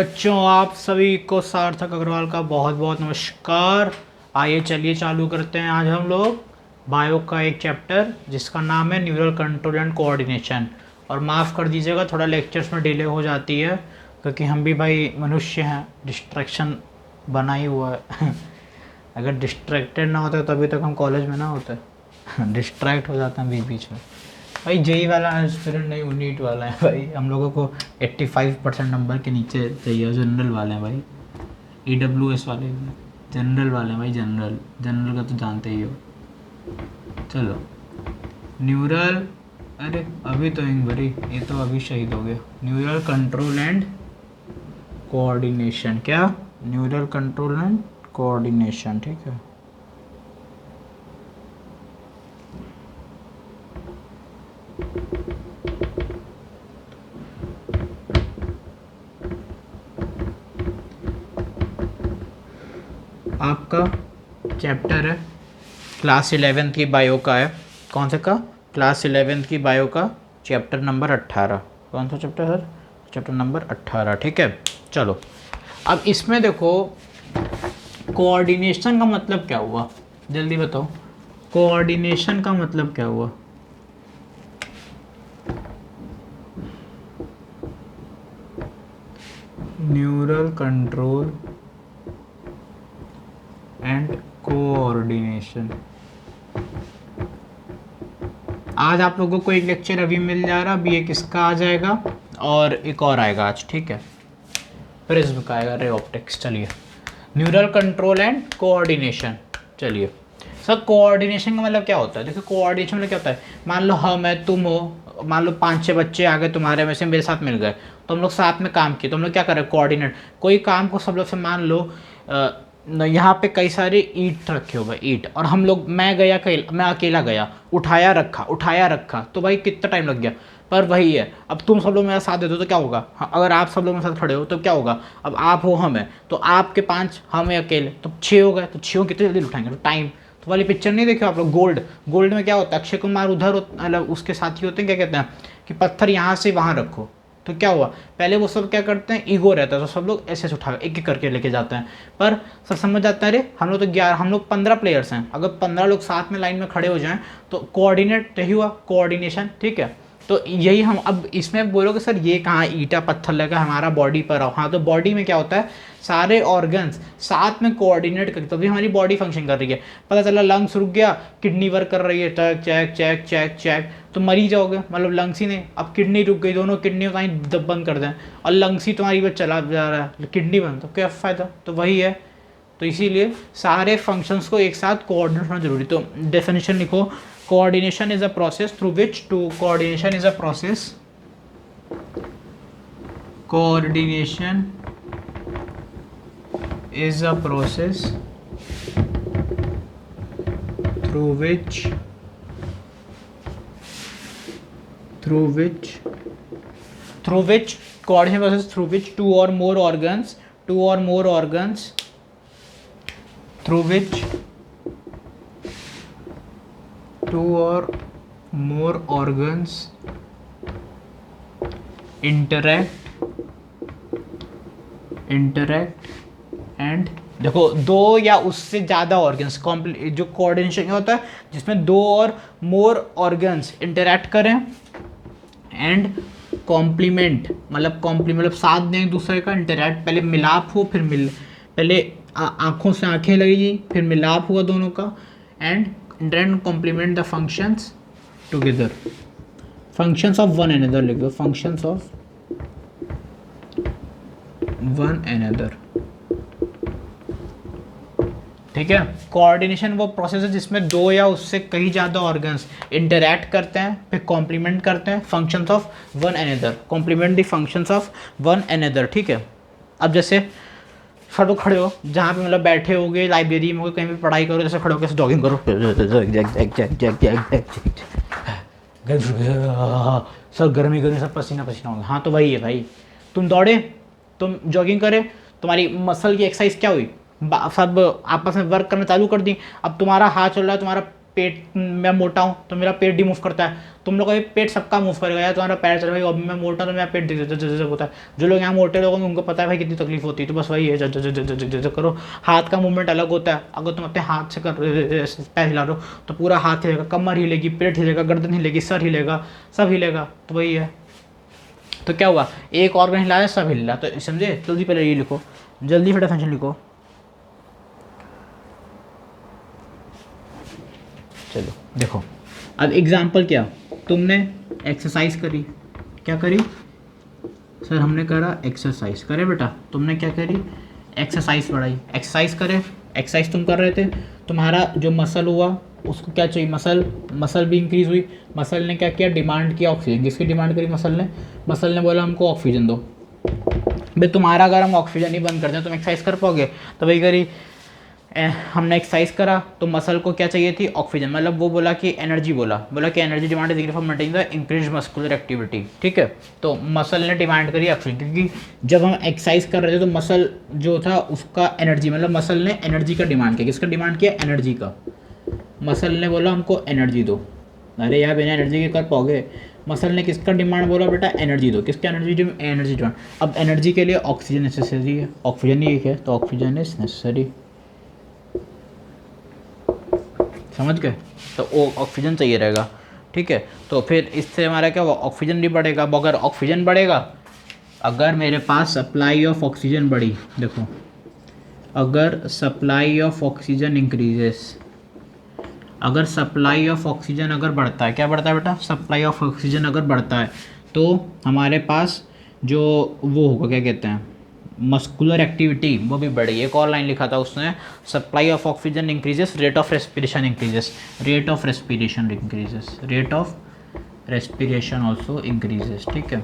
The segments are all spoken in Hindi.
बच्चों आप सभी को सार्थक अग्रवाल का बहुत बहुत नमस्कार। आइए चलिए चालू करते हैं। आज हम लोग बायो का एक चैप्टर जिसका नाम है न्यूरल कंट्रोल एंड कोऑर्डिनेशन। और माफ़ कर दीजिएगा थोड़ा लेक्चर्स में डिले हो जाती है क्योंकि हम भी भाई मनुष्य हैं, डिस्ट्रैक्शन बना ही हुआ है। अगर डिस्ट्रैक्टेड ना होते तभी तक हम कॉलेज में ना होते। डिस्ट्रैक्ट हो जाते हैं बीच बीच में। भाई जेई वाला एस्पिरेंट नहीं, नीट वाला है भाई। हम लोगों को 85% नंबर के नीचे चाहिए। जनरल वाले हैं भाई, EWS वाले जनरल वाले हैं भाई। जनरल जनरल का तो जानते ही हो। चलो न्यूरल, अरे अभी तो भरी, ये तो अभी शहीद हो गया। न्यूरल कंट्रोल एंड कोऑर्डिनेशन, क्या न्यूरल कंट्रोल एंड कोऑर्डिनेशन, ठीक है। आपका चैप्टर है क्लास 11th की बायो का है। कौन से का? क्लास 11th की बायो का चैप्टर नंबर 18। कौन सा चैप्टर सर? चैप्टर नंबर 18, ठीक है। चलो अब इसमें देखो कोऑर्डिनेशन का मतलब क्या हुआ, जल्दी बताओ। कोऑर्डिनेशन का मतलब क्या हुआ? Neural control and coordination. आज आप लोगों को एक लेक्चर अभी मिल जा रहा, अभी एक इसका आ जाएगा और एक और आएगा आज, ठीक है। प्रिज्म का आएगा, रे ऑप्टिक्स। चलिए न्यूरल कंट्रोल एंड कोऑर्डिनेशन। चलिए सर कोऑर्डिनेशन का मतलब क्या होता है? देखो कोऑर्डिनेशन मतलब क्या होता है, मान लो हम है, तुम हो, मान लो 5-6 बच्चे आ गए तुम्हारे में से, मेरे साथ मिल गए, तो हम लोग साथ में काम किए, तो हम लोग क्या कर रहे हैं? कोऑर्डिनेट। कोई काम को सब लोग से, मान लो यहाँ पे कई सारे ईंट रखे हो भाई, ईंट, और हम लोग, मैं अकेला गया, उठाया रखा, तो भाई कितना टाइम लग गया। पर वही है, अब तुम सब लोग मेरा साथ दे दो तो क्या होगा? हाँ, अगर आप सब लोग मेरे साथ खड़े हो तो क्या होगा? अब आप हो, हम है, तो आपके 5, हम है अकेले, तो 6 हो गए, तो 6 कितने जल्दी उठाएंगे? तो टाइम। तो वाली पिक्चर नहीं देखी आप लोग, गोल्ड में क्या होता है? अक्षय कुमार उधर, मतलब उसके साथी होते हैं, क्या कहते हैं कि पत्थर यहाँ से वहाँ रखो, तो क्या हुआ? पहले वो सब क्या करते हैं, ईगो रहता है, तो सब लोग ऐसे उठा एक एक करके लेके जाते हैं। पर सब समझ जाता है, अरे हम लोग तो 11, हम लोग 15 प्लेयर्स हैं, अगर 15 लोग साथ में लाइन में खड़े हो जाएं तो कोऑर्डिनेट यही हुआ, कोऑर्डिनेशन, ठीक है। तो यही हम अब इसमें बोलोगे सर ये कहाँ ईंटा पत्थर लगा हमारा बॉडी पर आओ। हाँ, तो बॉडी में क्या होता है, सारे ऑर्गन्स साथ में कोऑर्डिनेट करते, तभी हमारी बॉडी फंक्शन कर रही है। पता चला लंग्स रुक गया, किडनी वर्क कर रही है, check check check check check, तो मरी जाओगे। मतलब लंग्स ही नहीं, अब किडनी रुक गई, दोनों किडनी कहीं दब बंद कर दें, और लंग्स ही तुम्हारी बस चला जा रहा है, किडनी बंद, तो क्या फ़ायदा? तो वही है। तो इसीलिए सारे फंक्शंस को एक साथ कोऑर्डिनेट होना जरूरी। तो डेफिनेशन लिखो, coordination is a process through which coordination is a process through which coordination process through which two or more organs through which two or more organs interact and देखो, दो या उससे ज़्यादा ऑर्गन्स, जो कोऑर्डिनेशन होता है जिसमें दो और मोर ऑर्गन्स इंटरैक्ट करें, एंड कॉम्प्लीमेंट मतलब साथ दें एक दूसरे का, इंटरैक्ट, पहले मिलाप हो, फिर पहले आँखों से आँखें लगेगी, फिर मिलाप हुआ दोनों का, and then complement the functions together, functions of one another लिखो, functions of one another, ठीक है। कोऑर्डिनेशन वो प्रोसेस है जिसमें दो या उससे कई ज़्यादा ऑर्गन्स इंटरैक्ट करते हैं, फिर कॉम्प्लीमेंट करते हैं functions of one another, complement the functions of one another, ठीक है। अब जैसे सब लोग खड़े हो, जहाँ पे मतलब बैठे होगे, लाइब्रेरी में हो, कहीं भी पढ़ाई करो, जैसे खड़े हो कैसे जॉगिंग करो, सब गर्मी सब पसीना होगा। हाँ, तो वही है भाई, तुम दौड़े, तुम जॉगिंग करे, तुम्हारी मसल की एक्सरसाइज क्या हुई, सब आपस में वर्क करना चालू कर दी। अब तुम्हारा हाथ चल रहा है, तुम्हारा पेट, मैं मोटा हूँ तो मेरा पेट भी मूव करता है, तुम लोग का भी पेट सबका मूव करेगा यार, तुम्हारा पैर चल भाई, अभी मैं मोटा तो मेरा पेट जैसे होता है। जो लोग यहाँ मोटे लोग होंगे उनको पता है भाई कितनी तकलीफ होती है, तो बस वही है, जैसे करो। हाथ का मूवमेंट अलग होता है, अगर तुम अपने हाथ से कर पैर हिला रहे हो तो पूरा हाथ हिलेगा, कमर हिलेगी, पेट हिलेगा, गर्दन हिलेगी, सर हिलेगा, सब हिलेगा, तो वही है। तो क्या हुआ, एक ऑर्गन हिलाया सब हिला, तो समझे। जल्दी पहले ये लिखो, जल्दी फटाफट फंक्शन लिखो। चलो देखो, अब एग्जाम्पल क्या, तुमने एक्सरसाइज करी, क्या करी सर, हमने करा एक्सरसाइज, करे बेटा, तुमने क्या करी, एक्सरसाइज बढ़ाई, एक्सरसाइज करे, एक्सरसाइज तुम कर रहे थे, तुम्हारा जो मसल हुआ उसको क्या चाहिए, मसल भी इंक्रीज हुई, मसल ने क्या किया, डिमांड किया ऑक्सीजन, किसकी डिमांड करी, मसल ने बोला हमको ऑक्सीजन दो। भाई तुम्हारा अगर हम ऑक्सीजन ही बंद कर दें तुम एक्सरसाइज कर पाओगे, तो वही करी, हमने एक्सरसाइज करा तो मसल को क्या चाहिए थी, ऑक्सीजन, मतलब वो बोला कि एनर्जी, बोला कि energy demand is equal for maintaining the increase muscular activity, ठीक है। तो मसल ने डिमांड करी ऑक्सीजन, क्योंकि जब हम एक्सरसाइज कर रहे थे तो मसल जो था उसका एनर्जी, मतलब मसल ने एनर्जी का डिमांड किया, किसका डिमांड किया, एनर्जी का। मसल ने बोला हमको एनर्जी दो, अरे यार बिना एनर्जी के कर पाओगे, मसल ने किसका डिमांड बोला, बेटा एनर्जी दो, किसका एनर्जी डिमांड। अब एनर्जी के लिए ऑक्सीजन नेसेसरी है, ऑक्सीजन ही एक है, तो ऑक्सीजन इज नेसेसरी, समझ गए। तो वो ऑक्सीजन चाहिए रहेगा, ठीक है। तो फिर इससे हमारा क्या हुआ, ऑक्सीजन भी बढ़ेगा, अगर ऑक्सीजन बढ़ेगा, अगर मेरे पास सप्लाई ऑफ ऑक्सीजन बढ़ी, देखो अगर सप्लाई ऑफ ऑक्सीजन इंक्रीजेस, अगर सप्लाई ऑफ ऑक्सीजन अगर बढ़ता है, क्या बढ़ता है बेटा, सप्लाई ऑफ ऑक्सीजन अगर बढ़ता है, तो हमारे पास जो वो होगा, क्या कहते हैं, मस्कुलर एक्टिविटी वो भी बढ़ी। एक और लाइन लिखा था उसने, supply of oxygen increases, rate of respiration increases, rate of respiration increases, rate of respiration also increases, ठीक है।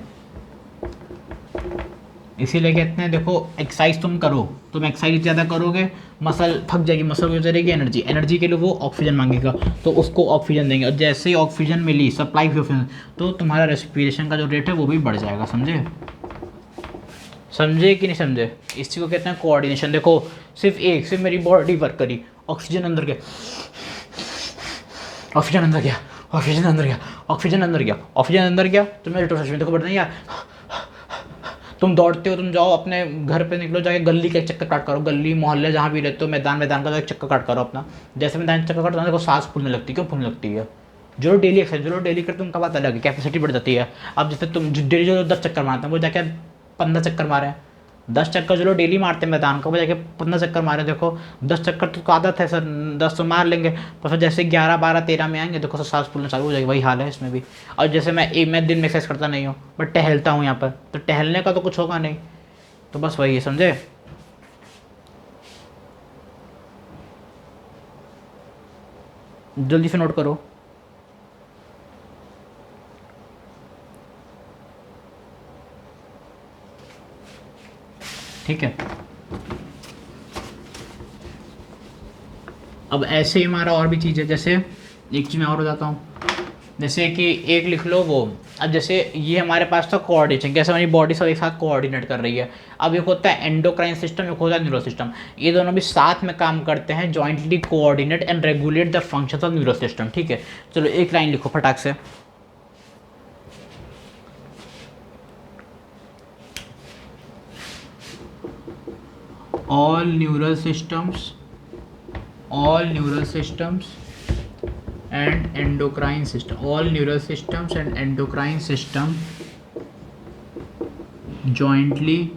इसीलिए कहते हैं देखो, एक्सरसाइज तुम करो, तुम एक्सरसाइज ज़्यादा करोगे मसल थक जाएगी, मसल को चलेगी एनर्जी, एनर्जी के लिए वो ऑक्सीजन मांगेगा, तो उसको ऑक्सीजन देंगे, और जैसे ही ऑक्सीजन मिली, सप्लाई हुई ऑक्सीजन, तो तुम्हारा रेस्पिरेशन का जो रेट है वो भी बढ़ जाएगा, समझे, समझे कि नहीं समझे। इसी को कहते हैं कोऑर्डिनेशन। देखो सिर्फ मेरी बॉडी वर्क करी, ऑक्सीजन अंदर गया, ऑक्सीजन अंदर गया, ऑक्सीजन अंदर गया, ऑक्सीजन अंदर गया, ऑक्सीजन अंदर गया, तो मेरे रेस्पिरेशन देखो बढ़ नहीं यार। तुम दौड़ते हो, तुम जाओ अपने घर पे निकलो, जाके गली का एक चक्कर काट करो, गली मोहल्ले जहाँ भी रहते हो, मैदान का एक चक्कर काट करो अपना, जैसे मैदान चक्कर काटो देखो सांस फूलने लगती है, क्यों फूलने लगती है, जो डेली एक्सरसाइज, जो डेली करते हैं उनका बात अलग है, कैपेसिटी बढ़ जाती है। अब जैसे तुम डेली जो 10 चक्कर मारते हैं वो जाके 15 चक्कर मारे, 10 चक्कर जो लोग डेली मारते हैं मैदान का वो जाके 15 चक्कर मारे, देखो 10 चक्कर तो आदत है सर, 10 तो मार लेंगे, तो फिर जैसे 11 12 13 में आएंगे देखो सर सांस फूलना चालू हो जाएगी, वही हाल है इसमें भी। और जैसे मैं दिन में एक्सरसाइज करता नहीं हूँ बट टहलता हूँ यहाँ पर, तो टहलने का तो कुछ होगा नहीं, तो बस वही है, समझे। जल्दी से नोट करो, ठीक है। अब ऐसे ही हमारा और भी चीज़ है, जैसे एक चीज़ मैं और बताता हूँ, जैसे कि एक लिख लो वो, अब जैसे ये हमारे पास था कोऑर्डिनेशन, कैसे हमारी बॉडी सब एक साथ कोऑर्डिनेट कर रही है। अब एक होता है एंडोक्राइन सिस्टम, एक होता है न्यूरो सिस्टम, ये दोनों भी साथ में काम करते हैं, jointly coordinate and regulate the functions of neuro system, ठीक है। चलो एक लाइन लिखो फटाक से, all neural systems and endocrine system, all neural systems and endocrine system jointly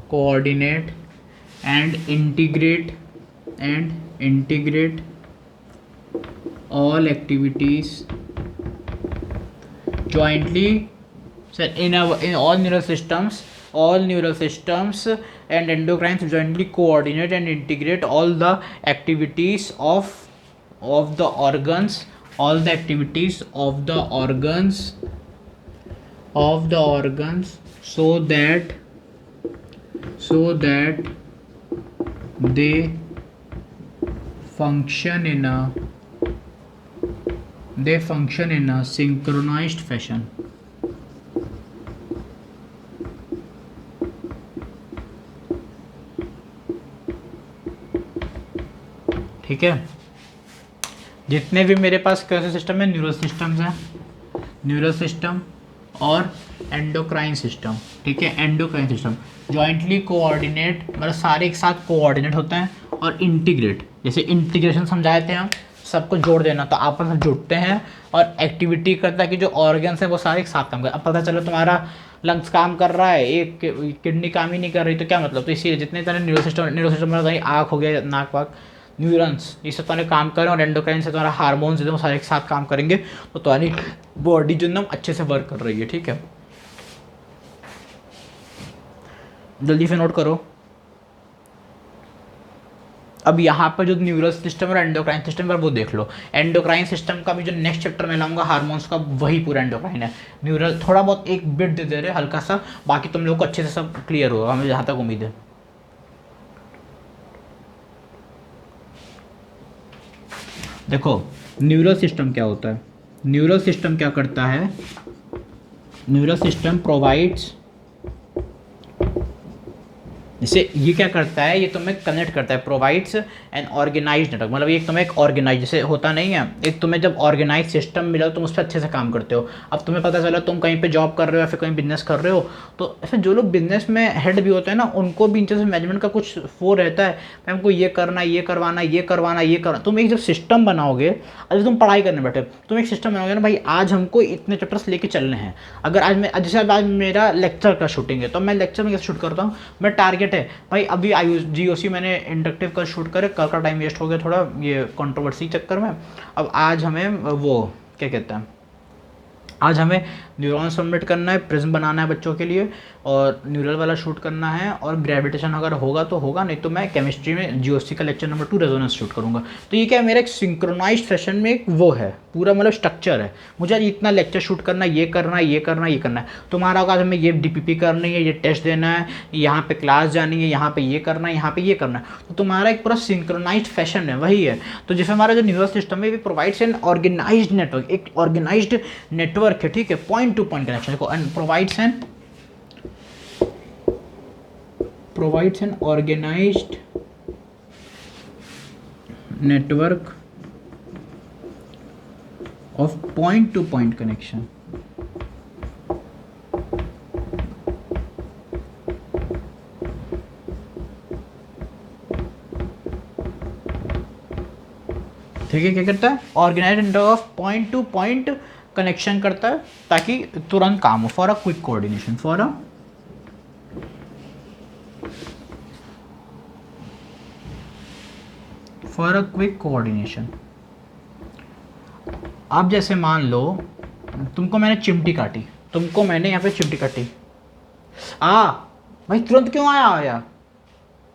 coordinate and integrate all activities jointly, so in all neural systems and endocrines jointly coordinate and integrate all the activities of the organs, all the activities of the organs so that they function in a synchronized fashion, ठीक है। जितने भी मेरे पास कैसे सिस्टम है, न्यूरल सिस्टम्स हैं, न्यूरल सिस्टम और एंडोक्राइन सिस्टम, ठीक है। एंडोक्राइन सिस्टम जॉइंटली कोऑर्डिनेट, मतलब सारे एक साथ कोऑर्डिनेट होते हैं और इंटीग्रेट, जैसे इंटीग्रेशन समझाए थे हम, सबको जोड़ देना, तो आपस में जुड़ते हैं और एक्टिविटी करता है कि जो ऑर्गन्स हैं वो सारे एक साथ काम कर। अब पता चलो तुम्हारा लंग्स काम कर रहा है, एक किडनी काम ही नहीं कर रही, तो क्या मतलब। तो इसीलिए जितने तरह न्यूरो सिस्टम में आँख हो गया, नाक वाक, न्यूरॉन्स, ये सब तुम्हारे काम करें, और एंडोक्राइन से तुम्हारा हार्मोन्स जो सारे एक साथ काम करेंगे, तो तुम्हारी बॉडी जो एकदम अच्छे से वर्क कर रही है, ठीक है। जल्दी से नोट करो। अब यहाँ पर जो न्यूरल सिस्टम और एंडोक्राइन सिस्टम पर वो देख लो। एंडोक्राइन सिस्टम का भी जो नेक्स्ट चैप्टर में लाऊंगा हार्मोन्स का, वही पूरा एंडोक्राइन है। न्यूरल थोड़ा बहुत एक बिट दे रहे हल्का सा, बाकी तुम लोग को अच्छे से सब क्लियर होगा, हमें जहाँ तक उम्मीद है। देखो न्यूरल सिस्टम क्या होता है, न्यूरल सिस्टम क्या करता है, न्यूरल सिस्टम प्रोवाइड्स, जैसे ये क्या करता है, ये तुम्हें कनेक्ट करता है, प्रोवाइड्स एन ऑर्गेनाइज्ड नेटवर्क, मतलब ये तुम्हें एक ऑर्गेनाइज, जैसे होता नहीं है, एक तुम्हें जब ऑर्गेनाइज सिस्टम मिला तुम उस पर अच्छे से काम करते हो। अब तुम्हें पता चला तुम कहीं पे जॉब कर रहे हो या फिर कहीं बिजनेस कर रहे हो, तो ऐसे जो लोग बिजनेस में हेड भी होते हैं ना, उनको भी इनसे मैनेजमेंट का कुछ वो रहता है, हमको ये करना, ये करवाना, ये करवाना, ये करना। तुम एक जब सिस्टम बनाओगे, अगर तुम पढ़ाई करने बैठे तुम एक सिस्टम बनाओगे ना, भाई आज हमको इतने चैप्टर्स लेके चलने हैं। अगर आज मैं, जैसे आज मेरा लेक्चर का शूटिंग है, तो मैं लेक्चर में कैसे शूट करता हूँ, मैं टारगेट है भाई, अभी GOC मैंने इंडक्टिव का शूट करे, कल का टाइम वेस्ट हो गया थोड़ा ये कंट्रोवर्सी चक्कर में। अब आज हमें वो क्या कहते हैं, आज हमें न्यूरॉन सबमिट करना है, प्रिज्म बनाना है बच्चों के लिए, और न्यूरल वाला शूट करना है, और ग्रेविटेशन अगर होगा तो होगा, नहीं तो मैं केमिस्ट्री में GOC का लेक्चर नंबर 2 रेजोनेंस शूट करूँगा। तो ये क्या है, मेरा एक सिंक्रोनाइज्ड फैशन में एक वो है, पूरा मतलब स्ट्रक्चर है, मुझे आज इतना लेक्चर शूट करना है, ये करना है, ये करना है, ये करना है। तुम्हारा आज हमें ये DPP करनी है, ये टेस्ट देना है, यहाँ पे क्लास जानी है, यहाँ पे ये करना है, यहाँ पे ये करना है, तो तुम्हारा एक पूरा सिंक्रोनाइज्ड फैशन है, वही है। तो जैसे हमारा जो न्यूरल सिस्टम है, ये प्रोवाइड्स एन ऑर्गेनाइज्ड नेटवर्क, एक ऑर्गेनाइज्ड नेटवर्क है, ठीक है, पॉइंट टू पॉइंट कनेक्शन को, and provides an organized network of point to point connection. ठीक है, क्या करता है, organised network of point to point connection करता है, ताकि तुरंत काम हो, for a quick coordination, for a quick coordination. अब जैसे मान लो तुमको मैंने चिमटी काटी, तुमको मैंने यहाँ पे चिमटी काटी, भाई तुरंत क्यों आया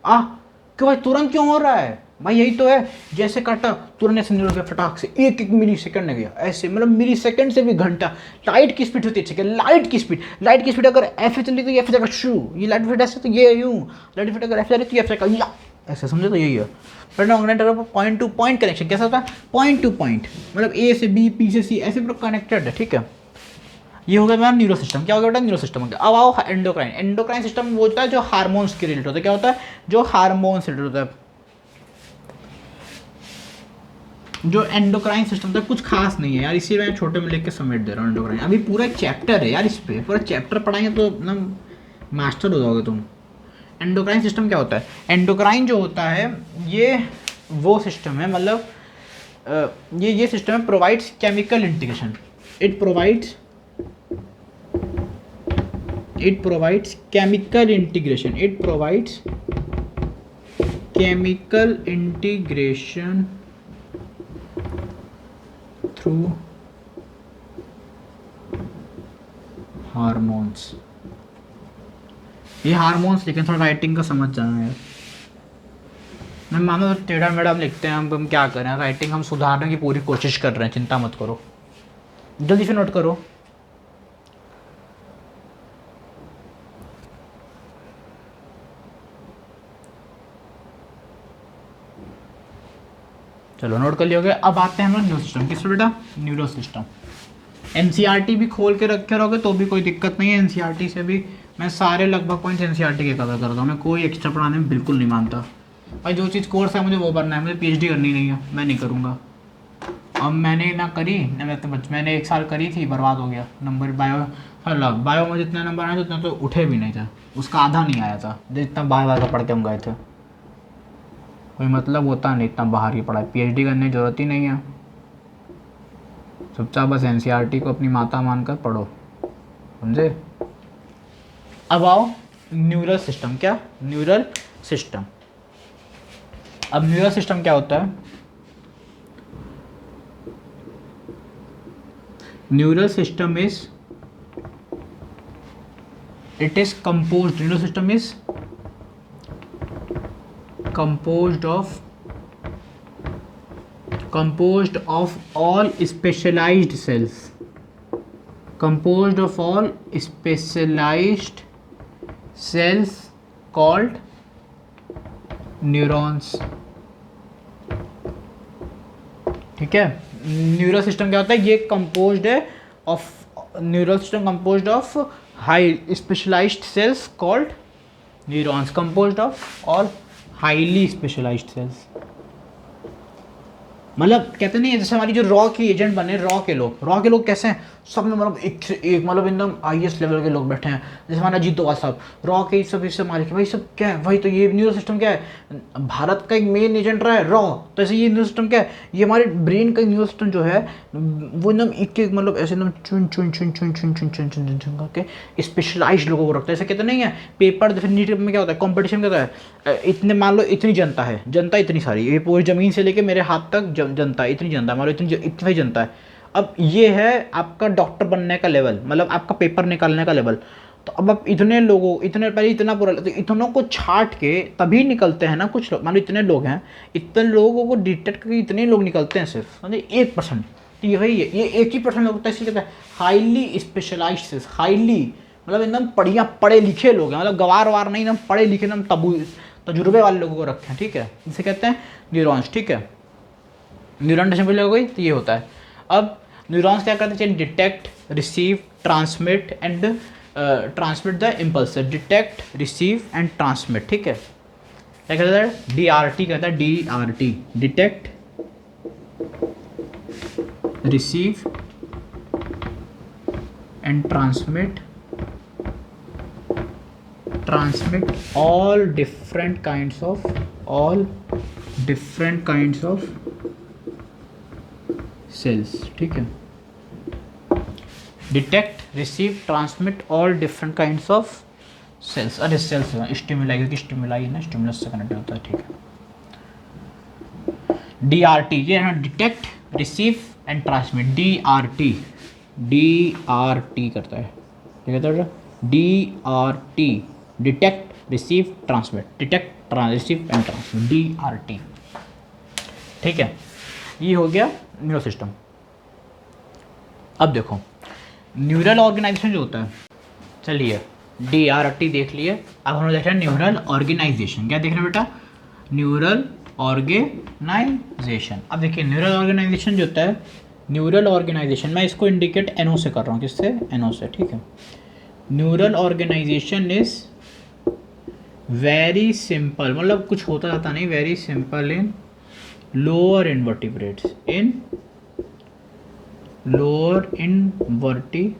क्यों भाई, तुरंत क्यों हो रहा है भाई, यही तो है, जैसे काटा तुरंत ऐसे निकल गया फटाक से, एक मिली सेकंड गया, ऐसे मतलब मिली सेकंड से भी घंटा। लाइट की स्पीड होती है, लाइट की स्पीड अगर ऐसे चली तो ये ऐसे जाएगा शू, ये लाइट स्पीड ऐसे तो ये यूँ, लाइट स्पीड अगर ऐसे जा रही तो ये ऐसे जाएगा, ऐसे समझे, तो यही है पॉइंट टू पॉइंट कनेक्शन। कैसा होता है, पॉइंट टू पॉइंट, मतलब A से B, P से C, ऐसे पूरा कनेक्टेड है, ठीक है। ये हो गया मेरा न्यूरो सिस्टम। क्या हो गया बेटा, न्यूरो सिस्टम हो गया। अब आओ एंडोक्राइन। एंडोक्राइन सिस्टम वो होता है जो हार्मोन्स के रिलेटेड होता है। क्या होता है, जो हार्मोन्स से रिलेटेड होता है। जो एंडोक्राइन सिस्टम होता है कुछ खास नहीं है यार, इसी मैं छोटे में लिख के समेट दे रहा हूँ। एंडोक्राइन अभी पूरा चैप्टर है यार, इस पे पूरा चैप्टर पढ़ाएंगे तो ना मास्टर हो जाओगे तुम। एंडोक्राइन सिस्टम क्या होता है, एंडोक्राइन जो होता है ये वो सिस्टम है, मतलब ये सिस्टम है, provides chemical integration. It provides chemical integration. It provides chemical integration through hormones. ये हार्मोन्स, लेकिन थोड़ा राइटिंग का समझ जाना यार। मैं मानो टेढ़ा मेढ़ा हम लिखते हैं, हम क्या करें, राइटिंग हम सुधारने की पूरी कोशिश कर रहे हैं, चिंता मत करो, जल्दी से नोट करो। चलो नोट कर लिया। अब आते हैं हम न्यूरो सिस्टम। किस बेटा, न्यूरो सिस्टम। NCERT भी खोल के रखे रहोगे तो भी कोई दिक्कत नहीं है। NCERT से भी मैं सारे लगभग पॉइंट्स NCERT के कवर करता हूँ, मैं कोई एक्स्ट्रा पढ़ाने में बिल्कुल नहीं मानता। भाई जो चीज़ कोर्स है मुझे वो करना है, मुझे पीएचडी करनी नहीं है, मैं नहीं करूँगा। अब मैंने ना करी ना, मैंने 1 साल करी थी, बर्बाद हो गया नंबर। बायो में जितने नंबर आए थे उतना तो उठे भी नहीं थे, उसका आधा नहीं आया था जितना बाहर का पढ़ के हम गए थे। कोई मतलब होता नहीं इतना बाहर की पढ़ाई, पीएचडी करने की ज़रूरत ही नहीं है। चुपचाप बस एनसीईआरटी को अपनी माता मानकर पढ़ो, समझे। अब आओ न्यूरल सिस्टम। क्या न्यूरल सिस्टम? अब न्यूरल सिस्टम क्या होता है? Neural system is it is composed, neural system is composed of all specialized cells, composed of all specialized cells called neurons। ठीक है, न्यूरल सिस्टम क्या होता है? ये कंपोज्ड है of, neural system composed of high specialised cells called neurons, composed of all highly specialised cells. मतलब कहते नहीं है जैसे हमारी जो रॉ की एजेंट बने, रॉ के लोग कैसे हैं? सब में मतलब एक मतलब एकदम हाईएस्ट लेवल के लोग बैठे हैं। जैसे हमारा जीत दोगा साहब रॉ के सब इससे मालिक है भाई, सब क्या है भाई? तो ये न्यूरल सिस्टम क्या है? भारत का एक मेन एजेंट रहा है रॉ, तो ऐसे ये न्यूरल सिस्टम क्या है? ये हमारे ब्रेन का न्यूरल सिस्टम जो है वो एकदम एक मतलब ऐसे एकदम चुन चुन चुन चुन चुन चुन चुन चुन चुन करके स्पेशलाइज्ड लोगों को रखता है। ऐसे कहते नहीं है पेपर फिर नीट में क्या होता है? कॉम्पिटिशन क्या होता है? इतने मान लो इतनी जनता है, जनता इतनी सारी, ये पूरी ज़मीन से लेके मेरे हाथ तक जनता, इतनी जनता, मान लो इतनी जनता है। अब ये है आपका डॉक्टर बनने का लेवल, मतलब आपका पेपर निकालने का लेवल। तो अब आप इतने लोगों, इतने पहले इतना पूरा, तो इतनों को छाट के तभी निकलते हैं ना कुछ लोग। मान लो इतने लोग हैं, इतने लोगों को डिटेक्ट करके इतने लोग निकलते हैं सिर्फ, मतलब 1%। तो ये भाई ये 1% लोग होता है, इसलिए कहते हैं हाईली स्पेशलाइज्ड, हाईली मतलब एकदम बढ़िया पढ़े लिखे लोग हैं, मतलब गवार वार नहीं, एकदम पढ़े लिखे, एकदम तजुर्बे वाले लोगों को रखे हैं। ठीक है, इसे कहते हैं न्यूरॉन्स। ठीक है, न्यूरॉन डेफिनेशन हो गई, तो ये होता है। अब न्यूरॉन्स क्या करते हैं? Detect, receive, transmit and transmit the impulse. Detect, receive and transmit. ठीक है, क्या कहता है? DRT कहता है, DRT, detect, receive and transmit all different kinds of cells। ठीक है, detect, receive, transmit all different kinds of cells. अरे सेल्स स्टिमुलाई, क्योंकि स्टिमुलाई है ना, स्टिमुलस से कनेक्ट होता है। ठीक है, DRT ये है, detect, receive and transmit. DRT करता है। ठीक है, DRT, detect, receive, transmit, detect, receive and transmit, DRT। ठीक है, ये हो गया न्यूरल सिस्टम। अब देखो न्यूरल ऑर्गेनाइजेशन जो होता है, चलिए DRT देख लिए, अब हम लोग देख रहे हैं न्यूरल ऑर्गेनाइजेशन। क्या देख रहे हैं बेटा? Neural organisation. अब देखिए न्यूरल ऑर्गेनाइजेशन जो होता है, न्यूरल ऑर्गेनाइजेशन मैं इसको इंडिकेट NO से कर रहा हूँ। किससे? NO से। ठीक है, neural organisation is very simple, मतलब कुछ होता रहता नहीं, very simple in lower invertebrates, in lower invertebrates.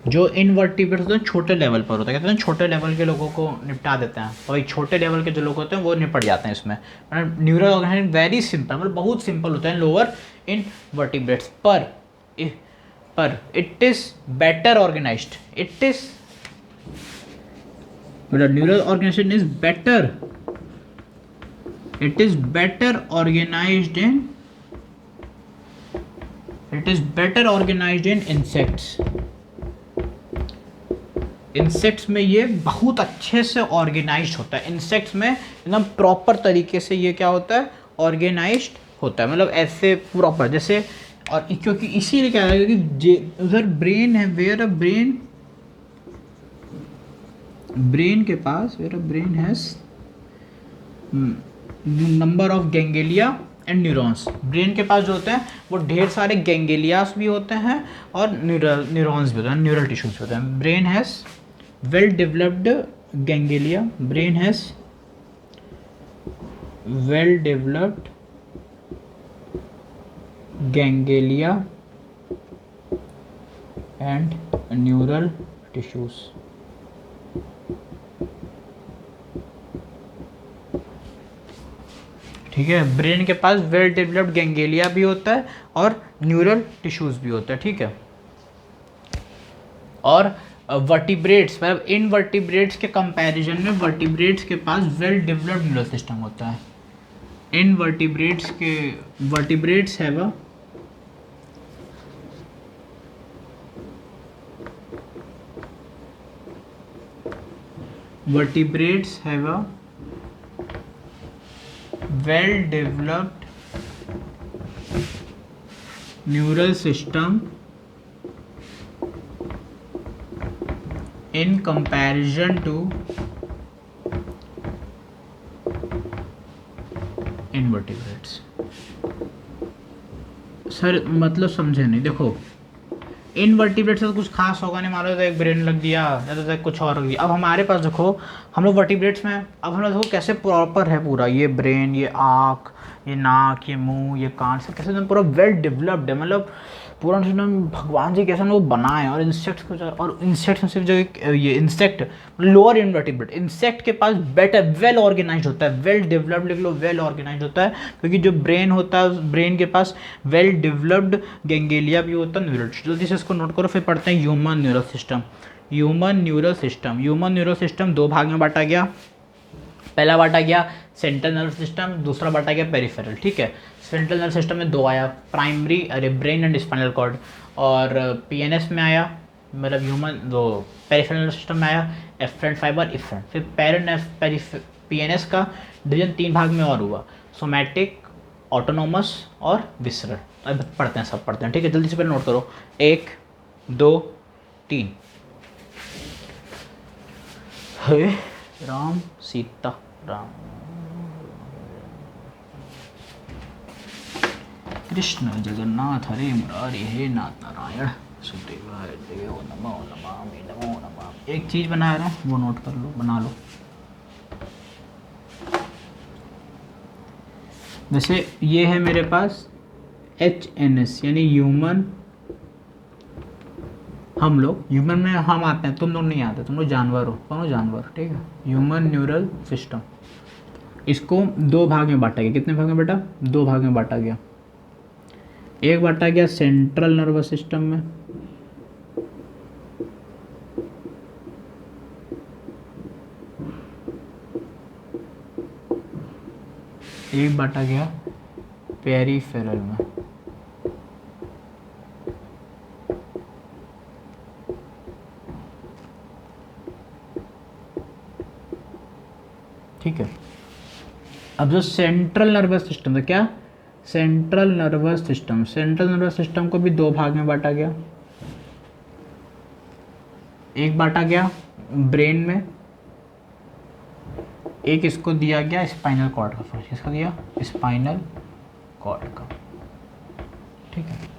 जो इनवर्टिब्रेट्स होते हैं छोटे लेवल पर होता है, कहते हैं छोटे लेवल के लोगों को निपटा देते हैं, तो भाई छोटे लेवल के जो लोग होते हैं वो निपट जाते हैं इसमें। मतलब न्यूरल ऑर्गेनाइजेशन वेरी सिंपल, मतलब बहुत सिंपल होता है लोअर इनवर्टिब्रेट्स, पर it is better organized, it is मतलब neural organisation is better, it is better organized in insects। Insects में ये बहुत अच्छे से ऑर्गेनाइज्ड होता है, इंसेक्ट्स में एकदम प्रॉपर तरीके से ये क्या होता है? ऑर्गेनाइज्ड होता है, मतलब ऐसे प्रॉपर जैसे। और क्योंकि इसीलिए क्या है, क्योंकि उधर ब्रेन है, वेयर अ ब्रेन के पास, where a brain has number of ganglia and neurons. Brain के पास जो होते हैं वो ढेर सारे गैंग्लियास भी होते हैं और न्यूरॉन्स भी होते हैं, न्यूरल टिश्यूज होते हैं। Brain has well developed ganglia, brain has well developed ganglia and neural tissues. ठीक है, ब्रेन के पास वेल डेवलप्ड गैंगेलिया भी होता है और न्यूरल टिश्यूज भी होता है, ठीक है। और वर्टिब्रेट्स मतलब इनवर्टिब्रेट्स के कंपैरिजन में वर्टिब्रेट्स के पास वेल डेवलप्ड न्यूरल सिस्टम होता है। इनवर्टिब्रेट्स के vertebrates have a vertebrates have a well developed neural system in comparison to invertebrates। Sir मतलब समझे नहीं, देखो इनवर्टिब्रेट से तो कुछ खास होगा नहीं, मान लो तो एक ब्रेन लग दिया या तो कुछ और लग दिया। अब हमारे पास देखो हम लोग वर्टिब्रेट्स में, अब हम लोग देखो कैसे प्रॉपर है पूरा, ये ब्रेन, ये आँख, ये नाक, ये मुंह, ये कान, सब कैसे एकदम पूरा वेल डेवलप्ड है, मतलब पूरा भगवान जी कैसे हम लोग बनाए। और इंसेक्ट्स को, और इंसेक्ट्स में सिर्फ जो ये इंसेक्ट लोअर इनवर्टिब्रेट इंसेक्ट के पास बेटर वेल ऑर्गेनाइज होता है, वेल डेवलप्ड लिख लो, वेल ऑर्गेनाइज होता है, क्योंकि जो ब्रेन होता है ब्रेन के पास वेल डेवलप्ड गैंगेलिया भी होता है, न्यूरल। जल्दी से इसको नोट करो, फिर पढ़ते हैं human neural system. Human neural system, human neural system दो भाग में बांटा गया। पहला बांटा गया सेंट्रल नर्वस सिस्टम, दूसरा बांटा गया पेरिफेरल, ठीक है। सेंट्रल नर्वस सिस्टम में दो आया, primary brain and spinal cord, और पीएनएस में आया, मतलब ह्यूमन दो पेरिफेरल नर्वस सिस्टम में आया एफरेंट फाइबर इफरेंट। फिर पीएनएस का डिवीजन तीन भाग में और हुआ, सोमैटिक, ऑटोनोमस और विसरल। अब पढ़ते हैं, सब पढ़ते हैं, ठीक है। जल्दी से पहले नोट करो, 1 2 3। हे राम सीता राम कृष्ण जगन्नाथ हरे मुरारी हे नाथ नारायण सुदेवाय देव नमो नमामि नमो नमामि। एक चीज बना रहा हूँ, वो नोट कर लो, बना लो। जैसे ये है मेरे पास HNS यानी ह्यूमन, हम लोग ह्यूमन में हम आते हैं, तुम लोग नहीं आते, तुम लोग जानवर हो, कौन हो जानवर, ठीक है। ह्यूमन न्यूरल सिस्टम, इसको दो भाग में बांटा गया। कितने भाग में बेटा? दो भाग में बांटा गया। एक बांटा गया सेंट्रल नर्वस सिस्टम में, एक बांटा गया पेरिफेरल में। ठीक है। अब जो सेंट्रल नर्वस सिस्टम था, क्या central nervous system, central nervous system को भी दो भाग में बांटा गया। एक बांटा गया ब्रेन में, एक इसको दिया गया स्पाइनल कॉर्ड का। फर्स्ट किसको दिया? स्पाइनल कॉर्ड का, ठीक है।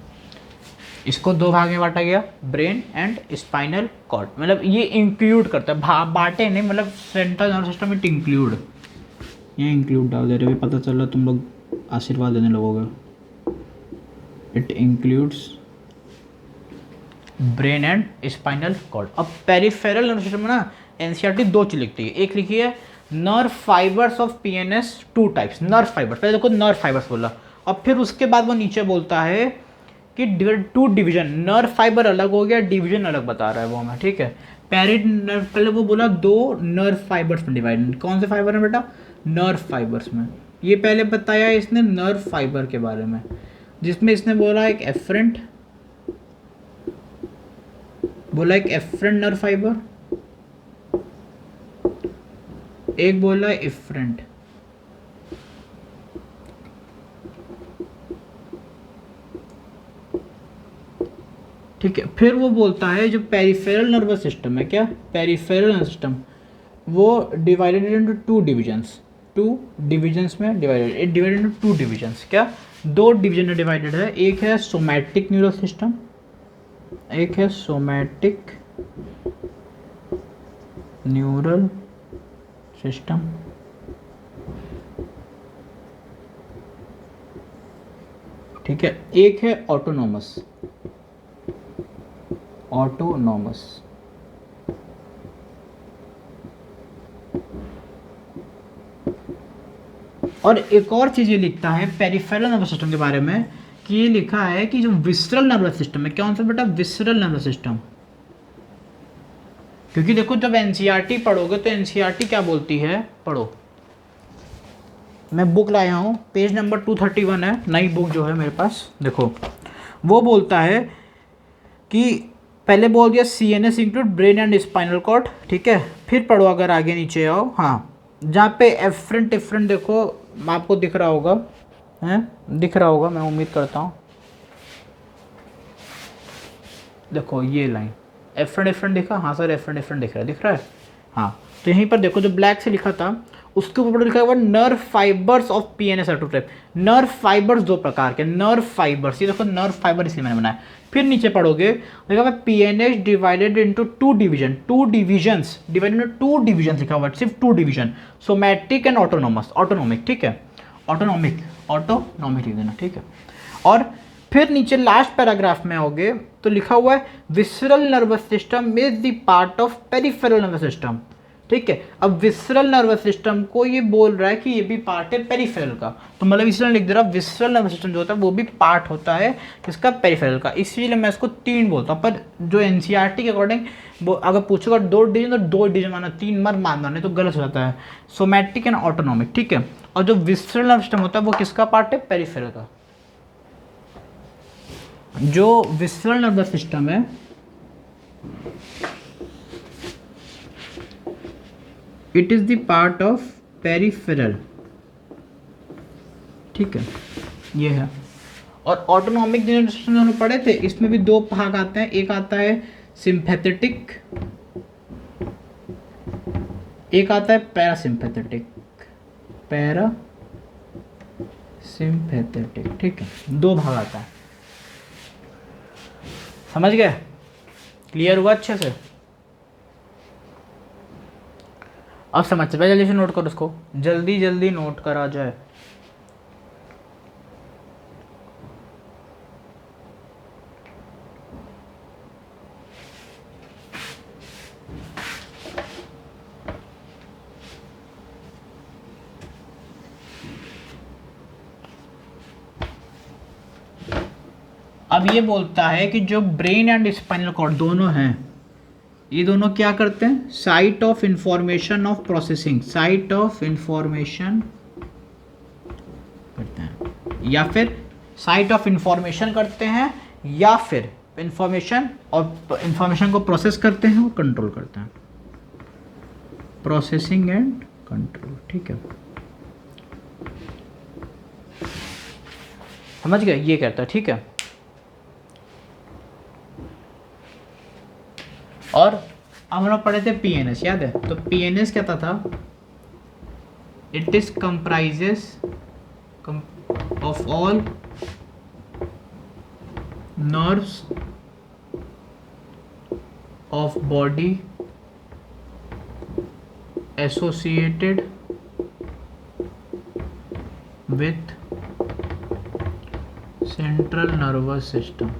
इसको दो भाग में बांटा गया, ब्रेन एंड स्पाइनल कॉर्ड। मतलब ये इंक्लूड करता है, बांटे नहीं, मतलब central nervous system it include, ये इंक्लूड डाल दे रहे, पता चल रहा तुम लोग आशीर्वाद देने लगोगे। It includes brain and spinal cord. अब पेरिफेरल नर्वस सिस्टम में ना एनसीईआरटी दो चीज लिखती है, एक लिखी है nerve fibres of PNS, two types nerve fibres. पहले देखो नर्व फाइबर्स बोला, और फिर उसके बाद वो नीचे बोलता है कि टू डिवीजन, नर्व फाइबर अलग हो गया, डिवीजन अलग बता रहा है वो हमें, ठीक है। पहले वो बोला दो नर्व फाइबर्स में डिवाइड, कौन से फाइबर है बेटा? नर्व फाइबर्स में। ये पहले बताया इसने नर्व फाइबर के बारे में, जिसमें इसने बोला एक एफरेंट, बोला एक एफरेंट नर्व फाइबर, एक बोला इफरेंट। ठीक है। फिर वो बोलता है जो पेरिफेरल नर्वस सिस्टम है, क्या पेरिफेरल नर्वस सिस्टम, वो divided into two divisions, two divisions में divided, it divided into two divisions. क्या दो डिवीजन में डिवाइडेड है, एक है सोमैटिक न्यूरल सिस्टम, एक है सोमैटिक न्यूरल सिस्टम, ठीक है। एक है ऑटोनॉमस, ऑटोनॉमस, और एक और चीज ये लिखता है पेरिफेरल नर्वस सिस्टम के बारे में कि ये लिखा है कि जो विसरल नर्वस सिस्टम है, कौन सा बेटा, विसरल नर्वस सिस्टम। क्योंकि देखो जब एनसीईआरटी पढ़ोगे तो एनसीईआरटी क्या बोलती है, पढ़ो, मैं बुक लाया हूँ, पेज नंबर 231 है, नई बुक जो है मेरे पास, देखो वो बोलता है कि पहले बोल दिया CNS include brain and spinal cord, ठीक है। फिर पढ़ो अगर आगे नीचे आओ, हाँ, जहाँ पे एफरेंट डिफरेंट देखो आपको दिख रहा होगा, हैं, दिख रहा होगा, मैं उम्मीद करता हूँ, देखो ये लाइन एफरेंट डिफरेंट दिखा, हाँ सर एफरेंट डिफरेंट दिख रहा है, हाँ। तो यहीं पर देखो जो ब्लैक से लिखा था उसके ऊपर लिखा हुआ नर्व फाइबर्स ऑफ PNS ऑटोट्रेप। नर्व फाइबर्स दो प्रकार के, नर्व फाइबर्स, ये देखो नर्व फाइबर इसलिए मैंने बनाया। फिर नीचे पढ़ोगे देखा हुआ PNS divided into two division, two divisions, divided into two division लिखा हुआ, सिर्फ two division, somatic and autonomous, autonomic, ठीक है, ऑटोनोमिक, ऑटोनोमिक लिख देना, ठीक है। और फिर नीचे लास्ट पैराग्राफ में आओगे तो लिखा हुआ है visceral nervous system is the part of peripheral nervous system, ठीक है। अब विसरल नर्वस सिस्टम को ये बोल रहा है कि ये भी पार्ट है पेरिफेरल का, तो मतलब इसलिए लिख दे रहा, विसरल नर्वस सिस्टम जो होता है वो भी पार्ट होता है किसका, पेरिफेरल का, इसीलिए मैं इसको 3 बोलता हूँ। पर जो एनसीईआरटी के अकॉर्डिंग वो अगर पूछेगा 2 डिवीजन तो 2 डिवीजन माना, 3 मत मानना, नहीं तो गलत हो जाता है, सोमैटिक एंड ऑटोनॉमिक, ठीक है। और जो विसरल नर्वस सिस्टम होता है वो किसका पार्ट है, पेरिफेरल का। जो विसरल नर्वस सिस्टम है it is the part of peripheral, ठीक है, ये है। और ऑटोनॉमिक जनरेशन दोनों पढ़े थे, इसमें भी 2 भाग आते हैं, एक आता है सिंपैथेटिक, एक आता है पैरासिम्पैथेटिक, पैरासिम्पैथेटिक, ठीक है, 2 भाग आता है, समझ गए, क्लियर हुआ अच्छे से। अब समझते भाई, जल्दी से नोट करो उसको, जल्दी जल्दी नोट करा जाए। अब ये बोलता है कि जो ब्रेन एंड स्पाइनल कॉर्ड दोनों हैं, ये दोनों क्या करते हैं, site of information of processing, site of information करते हैं, या फिर साइट ऑफ इंफॉर्मेशन करते हैं, या फिर इंफॉर्मेशन और इंफॉर्मेशन को प्रोसेस करते हैं और कंट्रोल करते हैं, प्रोसेसिंग एंड कंट्रोल, ठीक है, समझ गए, ये कहता है, ठीक है। और अब हम लोग पढ़े थे PNS, याद है, तो PNS क्या था, it is comprises of all nerves of body associated with central nervous system.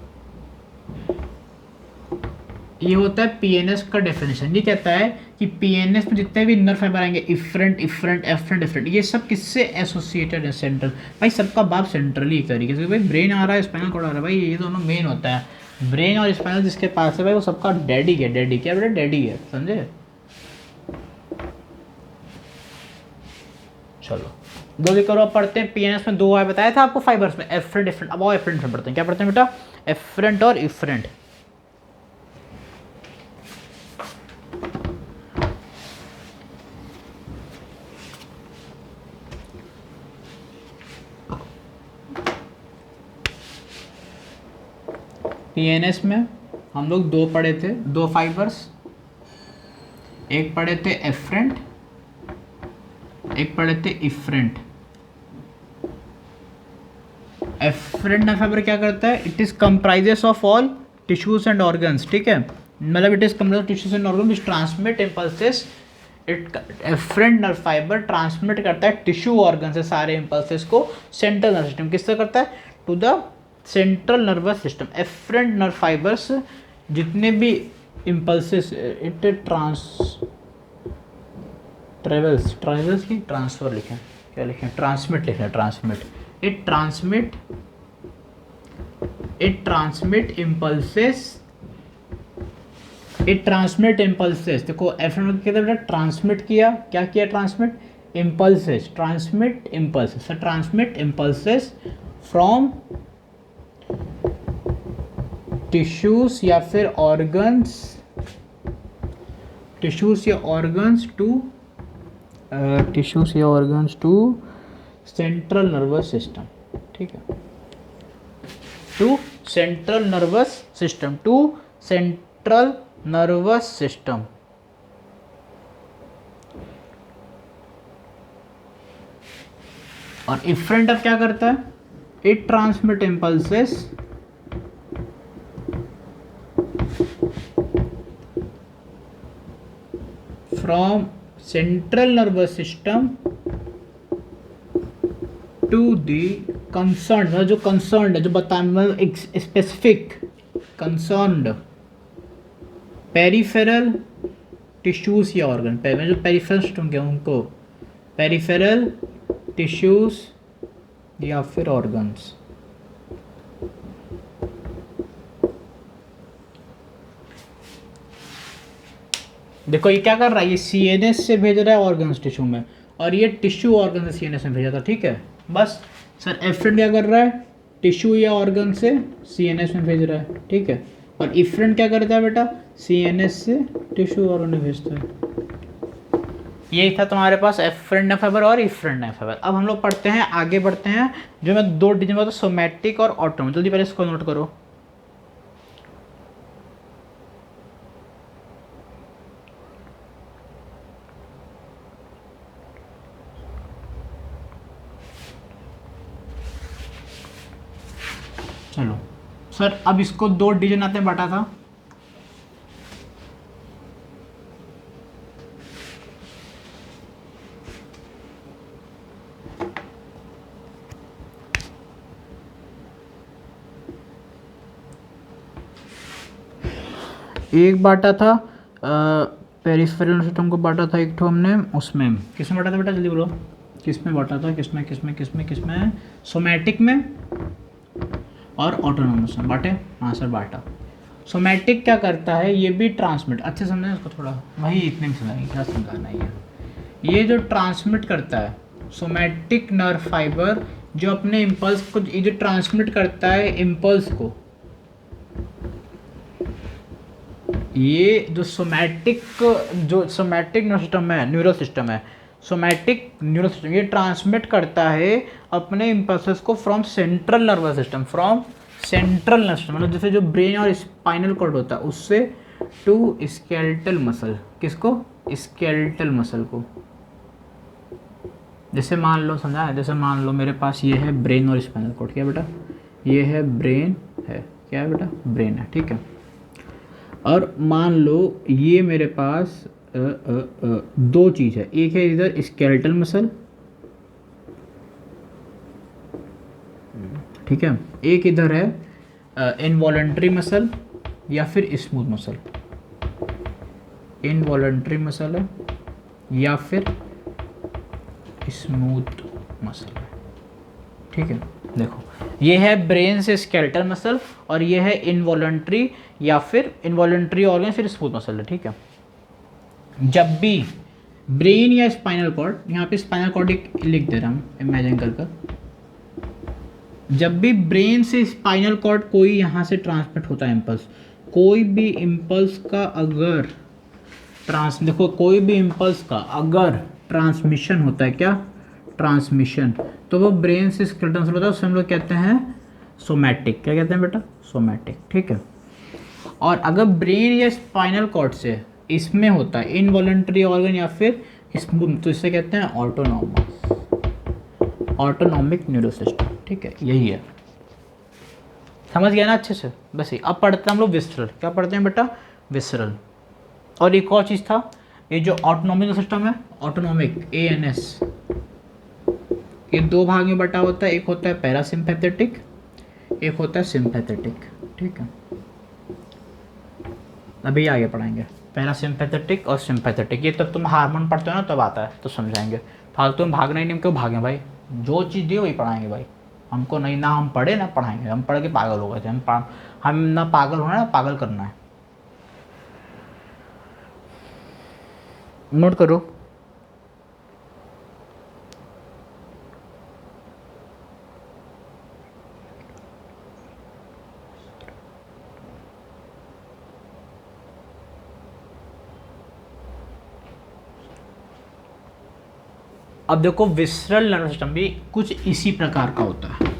ये होता है PNS का डेफिनेशन। ये कहता है कि PNS में जितने भी नर्व फाइबर आएंगे, इफरेंट, डिफरेंट, ये सब किससे एसोसिएटेड है, सेंट्रल। भाई सबका बाप सेंट्रल ही एक तरीके से, भाई ब्रेन आ रहा है, स्पाइनल कॉर्ड आ रहा है, भाई ये दोनों मेन होता है। ब्रेन और स्पाइनल जिसके पास है भाई वो सबका डैडी है, डैडी क्या बेटा, डैडी है, समझे। चलो जल्दी करो, अब पढ़ते हैं। PNS में 2 आए बताया था आपको फाइबर्स में, एफरेंट डिफरेंट। अब आओ एफरेंट में पढ़ते हैं, क्या पढ़ते हैं बेटा, एफरेंट और इफरेंट। PNS में हम लोग 2 पढ़े थे, 2 फाइबर्स, एक पढ़े थे एफरेंट, एक पढ़े थे इफरेंट। एफरेंट नर्व फाइबर क्या करता है, it is comprises of all tissues and organs, ठीक है, मतलब it is comprise tissues and organ which transmit impulses afferent nerve fibre transmit करता है टिश्यू ऑर्गन से सारे इम्पल्सेस को सेंट्रल नर्वस सिस्टम, किससे करता है, to the central nervous system. Afferent nerve fibres जितने भी इम्पल्सेस इट ट्रेवल्स की ट्रांसफर लिखें, क्या लिखें, ट्रांसमिट लिखें, ट्रांसमिट, इट ट्रांसमिट इम्पल्सेस। देखो एफरेंट क्या था, ट्रांसमिट किया, क्या किया, transmit impulses, transmit impulses from tissues या फिर organs, to central nervous system, ठीक है, टू सेंट्रल नर्वस सिस्टम। और इफरेंट अब क्या करता है, it transmit impulses from central nervous system to the concern, मतलब जो कंसर्न है, जो बता, मतलब एक स्पेसिफिक कंसर्न्ड पेरिफेरल टिश्यूज या ऑर्गन, जो पेरिफेरल सिस्टम के उनको पेरिफेरल टिश्यूज या फिर ऑर्गन्स। देखो ये क्या कर रहा है, ये सीएनएस से भेज रहा है ऑर्गन्स टिश्यू में, और ये टिश्यू ऑर्गन से सीएनएस में भेजा था, ठीक है। बस सर एफरेंट क्या कर रहा है, टिश्यू या ऑर्गन से सीएनएस में भेज रहा है, ठीक है। और इफरेंट क्या करता है बेटा, सीएनएस से टिश्यू ऑर्गन में भेजता है। यही था तुम्हारे पास एफरेंट नर्व फाइबर और इफरेंट नर्व फाइबर। अब हम लोग पढ़ते हैं, आगे बढ़ते हैं, जो मैं 2 डिवीजन बताता हूं, सोमैटिक और ऑटोनोमिक। जल्दी पहले इसको नोट करो। चलो सर, अब इसको 2 डिवीजन आते हैं, बांटा था। एक बांटा था पेरिफेरल सिस्टम को बांटा था, एक तो हमने उसमें किसमें बांटा था बेटा, जल्दी बोलो, किसमें बांटा था, किसमें सोमैटिक में और ऑटोनोमस में बांटे। हाँ सर बांटा। सोमैटिक क्या करता है, ये भी ट्रांसमिट, अच्छे समझना इसको थोड़ा, वही इतने में समझाएंगे, क्या समझाना है। ये जो ट्रांसमिट करता है सोमैटिक नर्व फाइबर, जो अपने इम्पल्स को, ये जो ट्रांसमिट करता है इम्पल्स को, ये जो सोमैटिक न्यूरो सिस्टम है, सोमैटिक न्यूरो सिस्टम, ये ट्रांसमिट करता है अपने इम्पल्सेस को फ्रॉम सेंट्रल नर्वस सिस्टम, मतलब जैसे जो ब्रेन और स्पाइनल कॉर्ड होता है उससे टू स्केलेटल मसल, किसको, स्केलेटल मसल को। जैसे मान लो, समझा, जैसे मान लो मेरे पास ये है ब्रेन और स्पाइनल कॉर्ड, क्या बेटा, ये है ब्रेन है, क्या है बेटा, ब्रेन है, ठीक है। और मान लो ये मेरे पास 2 चीज़ है, एक है इधर स्केलेटल मसल, ठीक है, एक इधर है इनवॉलंटरी मसल या फिर स्मूथ मसल, इनवॉलंटरी मसल है या फिर स्मूथ मसल है, ठीक है। देखो ये है ब्रेन से स्केलेटल मसल और ये है इनवॉलंटरी या फिर इनवॉलंटरी ऑर्गन फिर स्मूथ मसल है, ठीक है। जब भी ब्रेन या स्पाइनल कॉर्ड, यहाँ पे स्पाइनल कॉर्ड लिख दे रहा हूँ इमेजिन कर, जब भी ब्रेन से स्पाइनल कॉर्ड कोई यहाँ से ट्रांसमिट होता है इम्पल्स, कोई भी इम्पल्स का अगर देखो कोई भी इम्पल्स का अगर ट्रांसमिशन होता है, क्या ट्रांसमिशन, तो वो ब्रेन से स्केलेटल मसल होता है, उससे हम लोग कहते हैं सोमैटिक, क्या कहते हैं बेटा, सोमैटिक, ठीक है। और अगर ब्रेन या स्पाइनल कॉर्ड से इसमें होता है इनवॉलंटरी ऑर्गन या फिर स्मूथ, तो इससे कहते हैं ऑटोनॉमिक न्यूरो सिस्टम, ठीक है, यही है। समझ गया ना अच्छे से, बस ही। अब पढ़ते हैं हम लोग विसरल, क्या पढ़ते हैं बेटा, विसरल। और एक और चीज़ था, ये जो ऑटोनॉमिक सिस्टम है, ऑटोनॉमिक ANS, ये दो भाग में बटा होता है, एक होता है पैरासिम्पैथेटिक, एक होता है सिंपैथेटिक, ठीक है। अभी आगे पढ़ाएंगे पैरासिम्पैथेटिक और सिंपैथेटिक, ये तब तुम हार्मोन पढ़ते हो ना तब आता है तो समझाएंगे, फालतू में भागना ही नहीं, क्यों भागें भाई, जो चीज़ दी वही पढ़ाएंगे भाई, हमको नहीं ना हम पढ़े ना पढ़ाएंगे, हम पढ़ के पागल हो गए थे, हम ना पागल होना है ना पागल करना है। नोट करो, अब देखो विसरल नर्वस सिस्टम भी कुछ इसी प्रकार का होता है।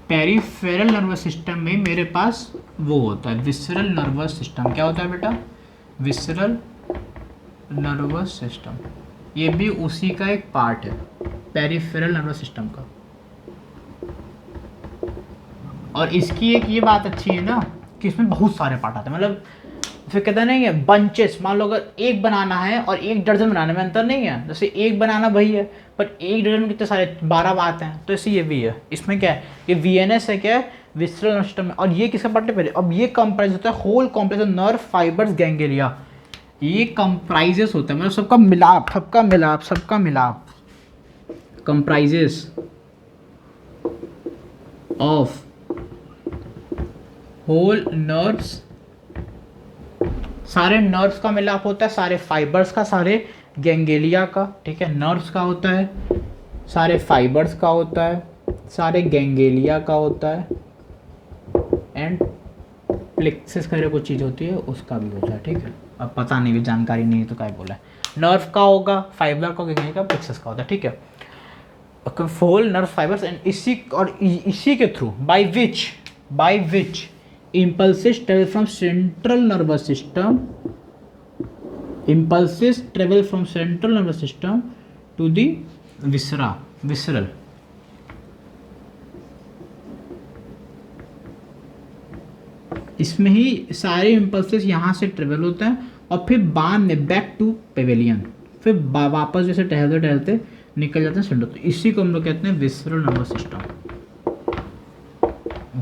पेरिफेरल नर्वस सिस्टम में मेरे पास वो होता है विसरल नर्वस सिस्टम। क्या होता है बेटा? विसरल नर्वस सिस्टम, ये भी उसी का एक पार्ट है पेरिफेरल नर्वस सिस्टम का। और इसकी एक ये बात अच्छी है ना कि इसमें बहुत सारे पार्ट आते हैं, मतलब फिर कहते नहीं है बंचेस, मान लो अगर एक बनाना है और एक दर्जन बनाने में अंतर नहीं है, जैसे एक बनाना वही है पर एक दर्जन में कितने सारे 12 बात हैं, तो ऐसे ये भी है। इसमें क्या है, ये VNS है, क्या है, विसरल नर्वस सिस्टम है। और ये किसका पार्ट है? अब ये कंप्राइज होता है whole complex of nerve fibres ganglia, ये कंप्राइजेस होता है, मतलब सबका मिलाप, सबका मिलाप, सबका मिलाप, कंप्राइजेस ऑफ होल नर्व्स, सारे नर्व्स का मिलाप होता है, सारे फाइबर्स का, सारे गैंग्लिया का, ठीक है, नर्व्स का होता है, सारे फाइबर्स का होता है, सारे गैंग्लिया का होता है, एंड प्लेक्सिस करके कुछ चीज़ होती है उसका भी होता है, ठीक है। अब पता नहीं भी, जानकारी नहीं है तो क्या बोला है, नर्व का होगा, फाइबर का, गैंग्लिया का, प्लेक्सिस का होता है, ठीक है। होल नर्व फाइबर्स, एंड इसी के through by which impulses travel from central nervous system, impulses travel from central nervous system to the visceral, इसमें ही सारे इम्पल्सेस यहाँ से ट्रेवल होते हैं और फिर बाद में बैक टू पेवेलियन, फिर वापस जैसे टहलते टहलते निकल जाते हैं सेंटर, तो इसी को हम लोग कहते हैं visceral nervous system,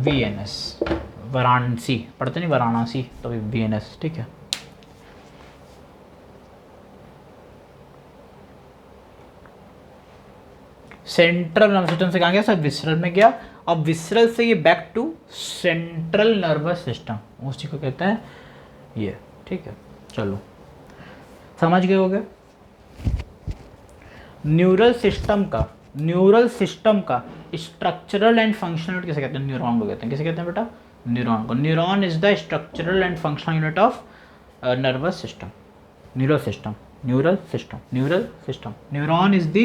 VNS। Varanasi पढ़ते नहीं, वाराणसी, तो VNS, ठीक है। सेंट्रल नर्वस सिस्टम से कहाँ गया सर? विसरल में गया। अब विसरल से ये back to central nervous system, उसी को कहते हैं ये, ठीक है। चलो समझ गए होगे। न्यूरल सिस्टम का स्ट्रक्चरल एंड फंक्शनल किसे कहते हैं? न्यूरॉन को कहते हैं। किसे कहते हैं बेटा? न्यूरॉन को। Neuron is the structural and functional unit of nervous system, neural system. Neuron is the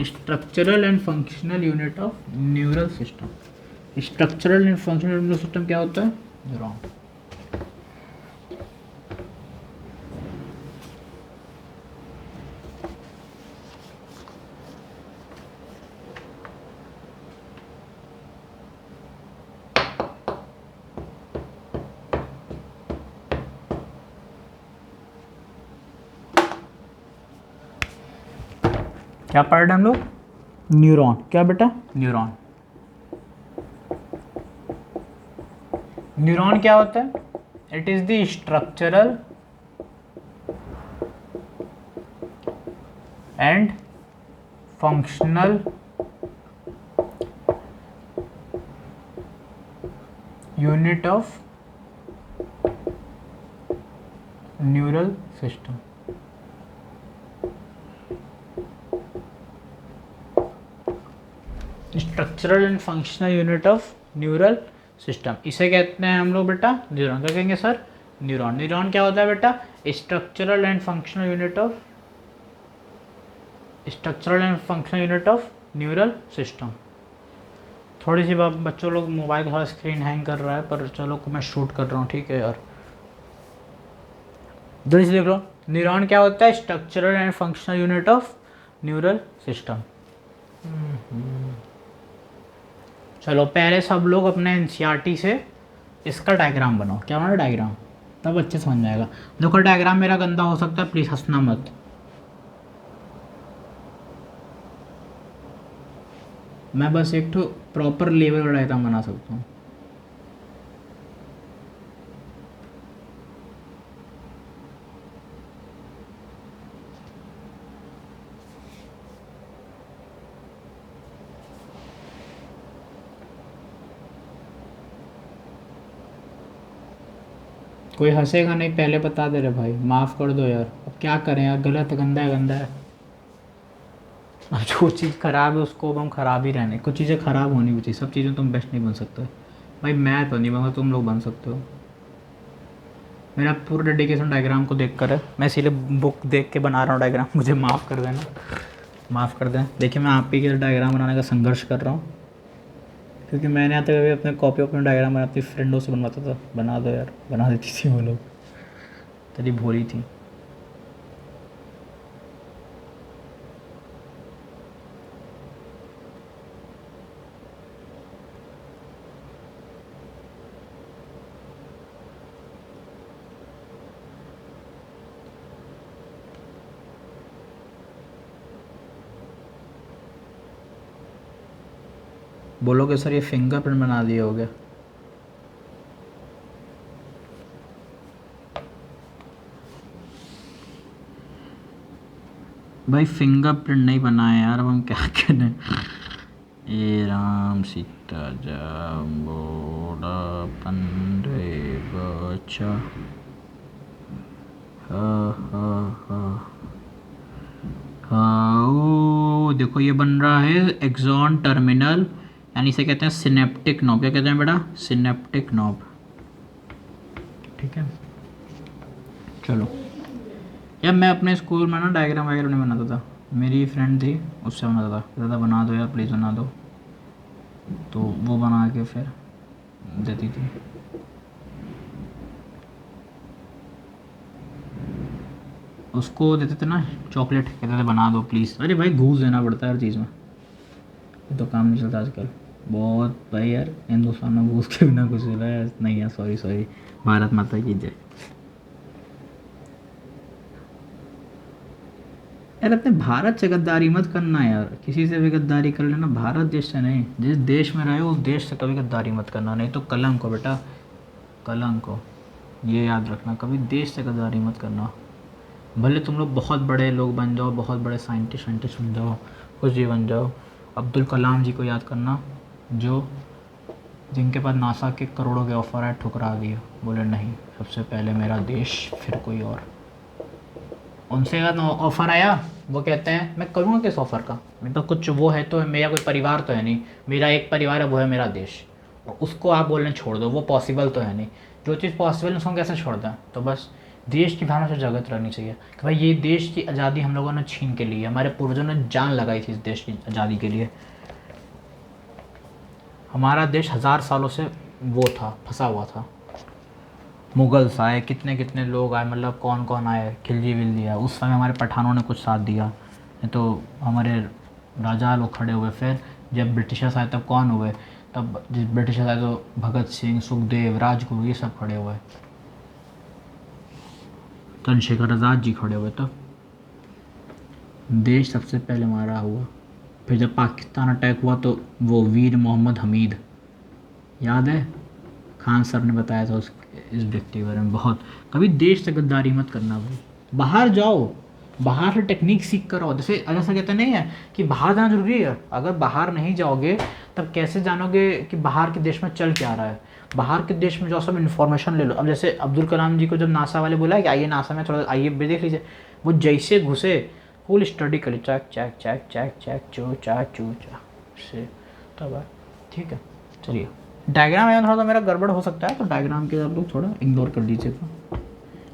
structural and functional unit of neural system. Structural and functional neural system क्या होता है? न्यूरॉन। क्या पढ़ रहे हैं हम लोग? न्यूरॉन। क्या बेटा? न्यूरॉन। न्यूरॉन क्या होता है? It is the structural and functional unit of neural system. Structural and functional unit of neural system, इसे कहते हैं हम लोग बेटा न्यूरॉन। क्या कहेंगे सर? न्यूरॉन। न्यूरॉन क्या होता है बेटा? Structural and functional unit of neural system. थोड़ी सी बात, बच्चों लोग मोबाइल थोड़ा स्क्रीन हैंग कर रहा है, पर चलो मैं शूट कर रहा हूँ, ठीक है यार। जल्दी से देख लो, न्यूरॉन क्या होता है? Structural and functional unit of neural system. चलो पहले सब लोग अपने एनसीईआरटी से इसका डायग्राम बनाओ। क्या बनाओ डायग्राम, तब अच्छे समझ में आएगा। देखो डायग्राम मेरा गंदा हो सकता है, प्लीज़ हंसना मत। मैं बस एक तो प्रॉपर लेवल का डायग्राम बना सकता हूँ। कोई हंसेगा नहीं, पहले बता दे रहे भाई, माफ़ कर दो यार, अब क्या करें यार, गलत गंदा है गंदा है। अब जो चीज़ ख़राब है उसको अब हम ख़राब ही रहने, कुछ चीज़ें ख़राब होनी भी चाहिए, सब चीज़ें तुम बेस्ट नहीं बन सकते भाई। मैं तो नहीं बनूँगा, तुम लोग बन सकते हो। मेरा पूरा डेडिकेशन डायग्राम को देख कर है, मैं इसीलिए बुक देख के बना रहा हूँ डायग्राम, मुझे माफ़ कर देना, माफ़ कर दें। देखिए मैं आप ही के डायग्राम बनाने का संघर्ष कर रहा हूँ, क्योंकि मैंने यहाँ तक अभी अपने कॉपी अपने डायग्राम अपनी फ्रेंडों से बनवाता था, बना दो यार, बना देती थी वो लोग, तेरी भोली थी। बोलोगे सर ये फिंगरप्रिंट बना दिए हो गया। भाई फिंगरप्रिंट नहीं बनाए यार, अब हम क्या करें। ए राम सीता जाम्बोड़ा पंडे बच्चा, हाँ ओ देखो ये बन रहा है एक्सॉन टर्मिनल, यानी इसे कहते हैं सिनेप्टिक नॉब। क्या कहते हैं बेटा, सिनेप्टिक नॉब, ठीक है। चलो यार मैं अपने स्कूल में ना डायग्राम वगैरह नहीं बनाता था, मेरी फ्रेंड थी उससे बनाता था, ज़्यादा बना दो यार प्लीज़ बना दो, तो वो बना के फिर देती थी। उसको देते थे ना चॉकलेट, कहते थे बना दो प्लीज़। अरे भाई घूस देना पड़ता है हर चीज़ में, ये तो काम नहीं चलता आजकल बहुत भाई यार, हिंदुस्तान में घूस के बिना कुछ नहीं है। सॉरी सॉरी, भारत माता की जय। यार अपने भारत से गद्दारी मत करना यार, किसी से भी गद्दारी कर लेना, भारत देश से नहीं। जिस देश में रहे हो उस देश से कभी गद्दारी मत करना, नहीं तो कलंक हो बेटा, कलंक हो, ये याद रखना, कभी देश से गद्दारी मत करना। भले तुम लोग बहुत बड़े लोग बन जाओ, बहुत बड़े साइंटिस्ट बन जाओ, कुछ भी बन जाओ, अब्दुल कलाम जी को याद करना, जो जिनके पास नासा के करोड़ों के ऑफ़र आए, ठुकरा दिए, बोले नहीं सबसे पहले मेरा देश फिर कोई और। उनसे अगर ऑफ़र आया वो कहते हैं मैं करूँगा किस ऑफ़र का, मेरे पास कुछ वो है तो है, मेरा कोई परिवार तो है नहीं, मेरा एक परिवार है वो है मेरा देश, और उसको आप बोलने छोड़ दो, वो पॉसिबल तो है नहीं। जो चीज़ पॉसिबल है उसको कैसे छोड़ दें। तो बस देश की भावना से जगत रहनी चाहिए कि भाई ये देश की आज़ादी हम लोगों ने छीन के ली है, हमारे पूर्वजों ने जान लगाई थी इस देश की आज़ादी के लिए। हमारा देश 1000 सालों से वो था, फंसा हुआ था। मुगल्स आए, कितने कितने लोग आए, मतलब कौन कौन आए, खिलजी विलजी आए, उस समय हमारे पठानों ने कुछ साथ दिया, नहीं तो हमारे राजा लोग खड़े हुए। फिर जब ब्रिटिशर्स आए तब कौन हुए, तब जब ब्रिटिशर्स आए तो भगत सिंह, सुखदेव, राजगुरु ये सब खड़े हुए, चंद्रशेखर आज़ाद जी खड़े हुए। तब देश सबसे पहले हमारा हुआ। फिर जब पाकिस्तान अटैक हुआ तो वो वीर मोहम्मद हमीद, याद है, खान सर ने बताया था इस व्यक्ति के बारे में बहुत। कभी देश से गद्दारी मत करना भाई, बाहर जाओ, बाहर से टेक्निक सीख कर आओ। जैसे ऐसा कहते नहीं है कि बाहर जाना जरूरी है, अगर बाहर नहीं जाओगे तब कैसे जानोगे कि बाहर के देश में चल क्या रहा है। बाहर के देश में जो सब इन्फॉर्मेशन ले लो। अब जैसे अब्दुल कलाम जी को जब नासा वाले बोला कि आइए नासा में थोड़ा आइए देख लीजिए, वो जैसे घुसे फुल स्टडी कर ली, चैक चैक चैक चैक चैक चू चा से तब ठीक है। चलिए डायग्राम यहाँ थोड़ा सा मेरा गड़बड़ हो सकता है, तो डायग्राम के आप लोग थोड़ा इग्नोर कर दीजिएगा।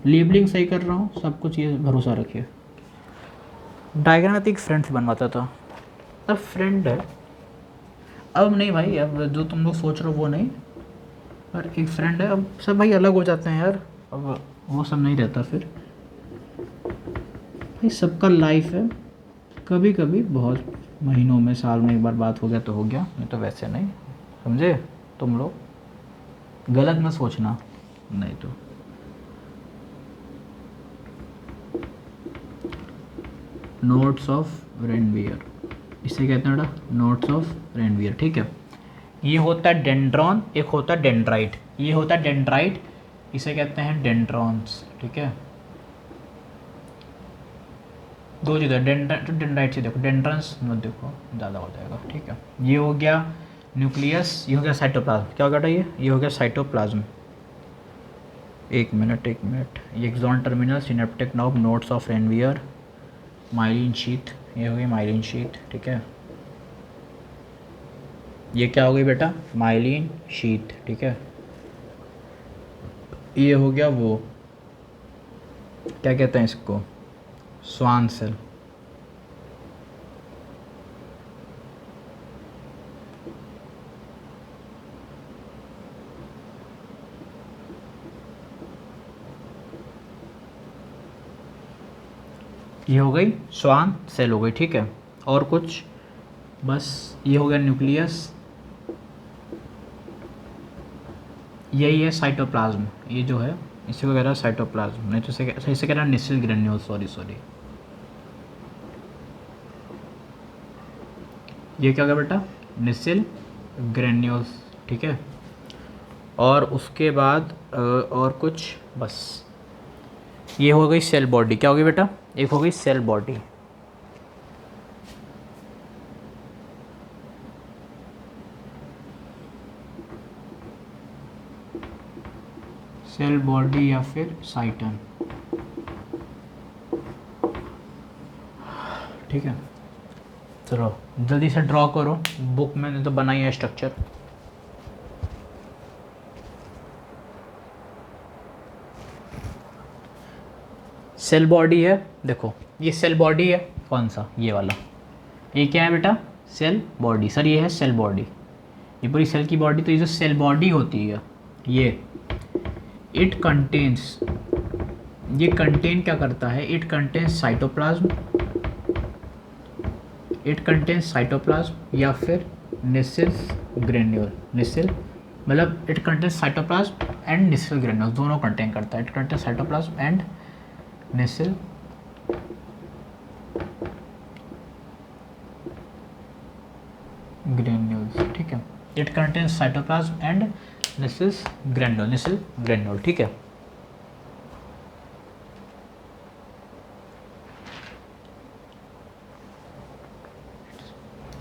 लेबलिंग सही कर रहा हूँ, सब कुछ ये भरोसा रखिए। डायग्राम में तो एक फ्रेंड से बनवाता था, अब फ्रेंड है, अब नहीं भाई, अब जो तुम लोग सोच रहे हो वो नहीं, पर एक फ्रेंड है। अब सब भाई अलग हो जाते हैं यार, अब वो सब नहीं रहता फिर भाई, सबका लाइफ है। कभी कभी बहुत महीनों में, साल में एक बार बात हो गया तो हो गया, नहीं तो वैसे नहीं। समझे तुम लोग, गलत मत सोचना नहीं तो। नोट्स ऑफ रेनवियर, इसे कहते हैं बेटा नोट्स ऑफ रेनवियर, ठीक है। ये होता है डेंड्रॉन, एक होता है डेंड्राइट। ये होता है डेंड्राइट, इसे कहते हैं डेंड्रॉन्स, ठीक है। दो चीज़ें, डेंड्राइट से देखो, डेंड्रॉन्स मत देखो, ज़्यादा हो जाएगा, ठीक है। ये हो गया न्यूक्लियस, ये हो गया साइटोप्लाज्म। क्या हो गया ये हो गया साइटोप्लाज्म। एक मिनट, ये axon terminal, synaptic knob, nodes of Ranvier, myelin sheath, ये हो गई माइलिन शीथ, ठीक है। ये क्या हो गई बेटा, माइलिन शीथ, ठीक है। ये हो गया वो क्या कहते हैं इसको, स्वान सेल। ये हो गई स्वान सेल हो गई, ठीक है। और कुछ बस, ये हो गया न्यूक्लियस, यही है साइटोप्लाज्म। ये जो है इसी को कह रहा है साइटोप्लाज्म, नहीं तो इसे कह रहा है निसिल ग्रेन्यूल, सॉरी। ये क्या होगा बेटा, निसिल ग्रेन्यूल्स, ठीक है। और उसके बाद और कुछ बस, ये हो गई सेल बॉडी। क्या होगी बेटा, एक हो गई सेल बॉडी। सेल बॉडी या फिर साइटन, ठीक है। चलो जल्दी से ड्रॉ करो, बुक में तो बनाई है स्ट्रक्चर। सेल बॉडी है, देखो ये सेल बॉडी है, कौन सा, ये वाला। ये क्या है बेटा, सेल बॉडी। सर ये है सेल बॉडी, ये पूरी सेल की बॉडी। तो ये जो सेल बॉडी होती है ये, इट कंटेन्स, ये कंटेन क्या करता है, it contains cytoplasm, it contains cytoplasm या फिर निसिल ग्रेन्यूल। निसिल मतलब it contains cytoplasm and Nissl granule, दोनों कंटेन करता है। It contains cytoplasm and Nissl granules, ठीक है। It contains cytoplasm and Nissl granule, ठीक है।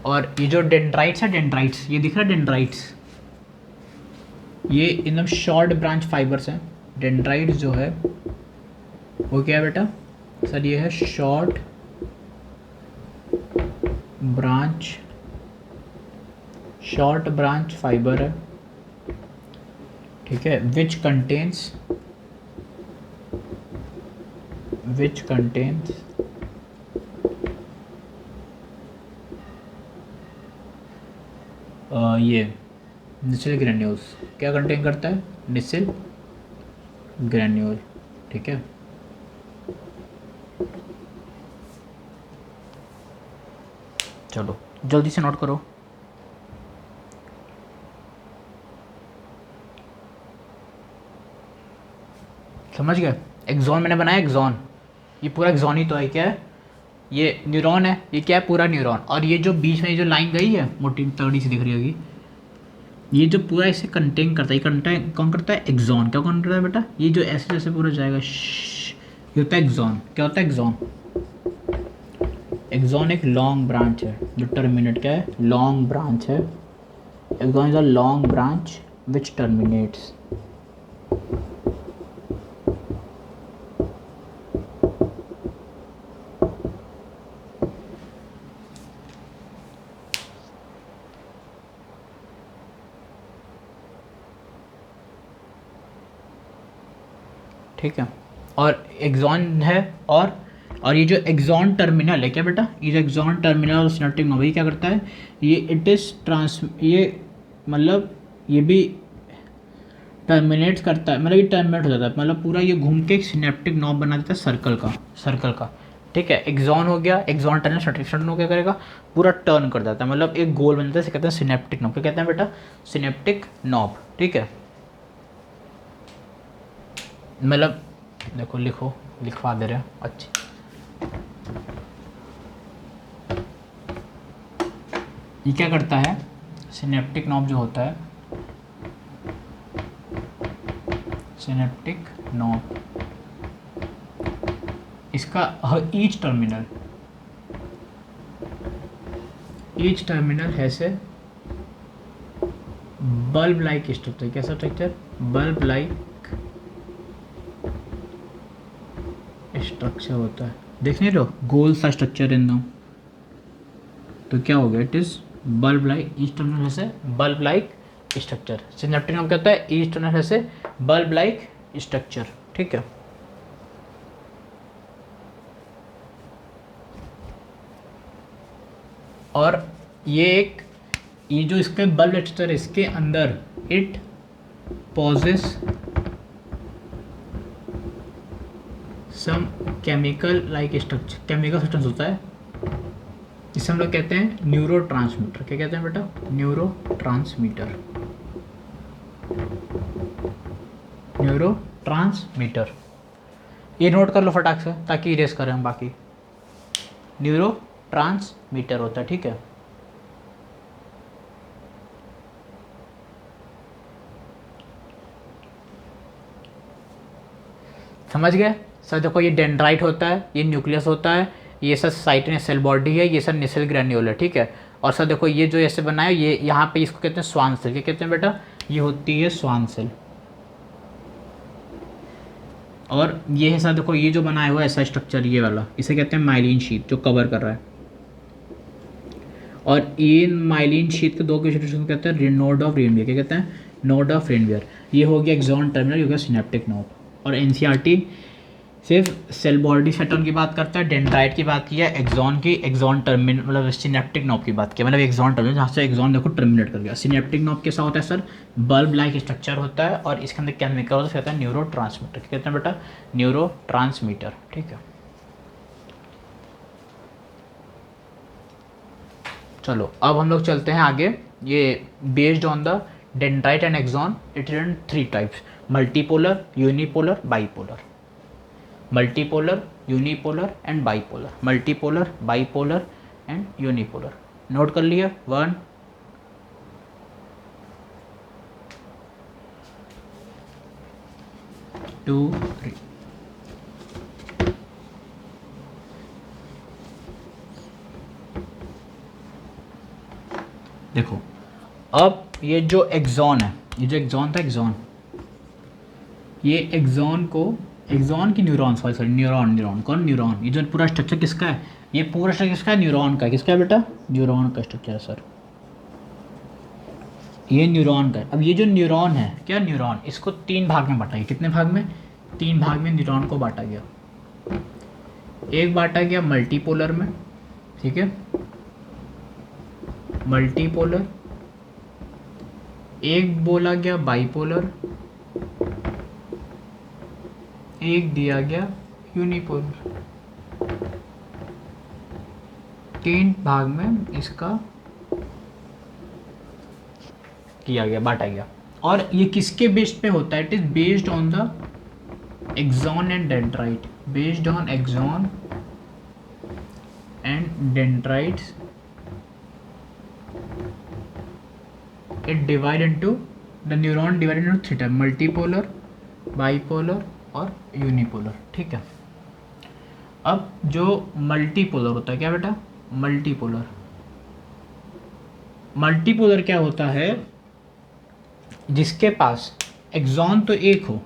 और ये जो डेंड्राइट्स है, डेंड्राइट्स, ये दिख रहा है डेंड्राइट्स, ये एकदम शॉर्ट ब्रांच फाइबर्स हैं। डेंड्राइट्स जो है वो क्या है बेटा, सर ये है शॉर्ट ब्रांच फाइबर है, ठीक है। विच कंटेन्स ये निसिल ग्रेन्यूल्स। क्या कंटेन करता है, निसिल ग्रेन्यूल, ठीक है। चलो जल्दी से नोट करो। समझ गए, एक्सॉन मैंने बनाया, एक्सॉन, ये पूरा एक्सॉन ही तो है। क्या है, ये न्यूरॉन है, ये क्या है, पूरा न्यूरॉन। और ये जो बीच में ये जो लाइन गई है मोटी तगड़ी सी दिख रही होगी, ये जो पूरा इसे कंटेन करता है, ये कंटेन कौन करता है, एक्सॉन। क्या कौन करता है बेटा, ये जो ऐसे जैसे पूरा जाएगा, ये होता है एक्सॉन। क्या होता है एक्सॉन, एक्सॉन एक लॉन्ग ब्रांच है, जो टर्मिनेट क्या है, लॉन्ग ब्रांच है। Axon is a long branch which terminates. ठीक है, और एक्सॉन है। और ये जो एक्सॉन टर्मिनल है, क्या बेटा, ये जो एक्सॉन टर्मिनल और सिनेप्टिक नोड, ये क्या करता है, ये इट इज़ ये मतलब ये भी टर्मिनेट करता है, मतलब ये टर्मिनेट हो जाता है, मतलब पूरा ये घूम के एक सिनेप्टिक नॉब बना देता है सर्कल का। ठीक है। एक्सॉन हो गया, एक्सॉन टनल सिनेप्टिक नोब क्या करेगा, पूरा टर्न कर देता है, मतलब एक गोल बन जाता है, इसे कहते हैं सिनेप्टिक नोब। क्या कहते हैं बेटा, सिनेप्टिक नोब। ठीक है, मतलब देखो लिखो, लिखवा दे रहे हैं अच्छी। ये क्या करता है, सिनेप्टिक नॉब जो होता है, सिनेप्टिक नॉब, इसका each terminal has a bulb like structure. कैसा स्ट्रक्चर, बल्ब लाइक स्ट्रक्चर होता है। देख नहीं रहे हो, गोल सा स्ट्रक्चर इन दो, तो क्या हो गया, it is bulb like, each terminal has a bulb like structure. Synaptic knob क्या होता है, each terminal has a bulb like structure. ठीक है, और ये जो इसके बल्ब स्ट्रक्चर, इसके अंदर it possess some chemical like structure, chemical substance होता है, इसे हम लोग कहते हैं न्यूरो ट्रांसमीटर। क्या कहते हैं बेटा, न्यूरो ट्रांसमीटर, न्यूरो ट्रांसमीटर। ये नोट कर लो फटाक से ताकि इरेज करें हम बाकी। न्यूरो ट्रांसमीटर होता है। ठीक है, समझ गए सर। देखो ये डेंड्राइट होता है, ये न्यूक्लियस होता है, ये सर साइटिन सेल बॉडी है, ये सर नेसल ग्रैन्यूल है। ठीक है, और सर देखो ये जो ऐसे बनाया, ये यहाँ पे इसको कहते हैं स्वान सेल। क्या कहते हैं बेटा, ये होती है स्वान सेल। और ये है सर, देखो ये जो बनाया हुआ है ऐसा स्ट्रक्चर, ये वाला, इसे कहते हैं माइलिन शीट, जो कवर कर रहा है। और ये माइलिन शीट के दो क्वेश्चन कहते हैं नोड ऑफ रेनवियर। क्या कहते हैं, नोड ऑफ रेनवियर। ये हो गया एक्सॉन टर्मिनल, ये हो गया सिनेप्टिक नोड। और एनसीईआरटी सिर्फ सेल बॉडी पैटर्न की बात करता है, डेंड्राइट की बात की है, एक्सॉन की, एक्सॉन टर्मिनल मतलब सिनेप्टिक नॉब की बात की, मतलब एक्सॉन टर्मिनल जहाँ से एक्सॉन देखो टर्मिनेट कर गया। सिनेप्टिक नॉब कैसा होता है सर, बल्ब लाइक स्ट्रक्चर होता है, और इसके अंदर केमिकल होता है, कहते हैं न्यूरो ट्रांसमीटर। क्या कहते हैं बेटा, न्यूरो ट्रांसमीटर। ठीक है, चलो अब हम लोग चलते हैं आगे। ये based on the dendrite and axon, it is in 3 types, multipolar, unipolar, bipolar. Multipolar, unipolar and bipolar. Multipolar, bipolar and unipolar. Note कर लिया, 1 2 3। देखो अब ये जो एक्सॉन है, ये जो एक्सॉन था, एक्सॉन, ये एक्सॉन को, एक्सॉन की न्यूरॉन, सॉरी न्यूरॉन, न्यूरॉन कौन, न्यूरॉन। ये जो पूरा स्ट्रक्चर किसका है, ये पूरा स्ट्रक्चर किसका है, न्यूरॉन का। किसका है बेटा, न्यूरॉन का स्ट्रक्चर है सर, ये न्यूरॉन का है। अब ये जो न्यूरॉन है, क्या न्यूरॉन, इसको 3 भाग में बांटा गया। कितने भाग में, 3 भाग में न्यूरॉन को बांटा गया। एक बांटा गया मल्टीपोलर में, ठीक है, मल्टीपोलर। एक बोला गया बाईपोलर, एक दिया गया यूनिपोलर। 3 भाग में इसका किया गया, बांटा गया। और ये किसके बेस्ड पे होता है, it is based on the axon and dendrite, based on axon and dendrites. It divide into, the neuron divide into 3 type, multipolar, bipolar और यूनिपोलर। ठीक है, अब जो मल्टीपोलर होता है, क्या बेटा, मल्टीपोलर। मल्टीपोलर क्या होता है, जिसके पास एक्सॉन तो एक हो,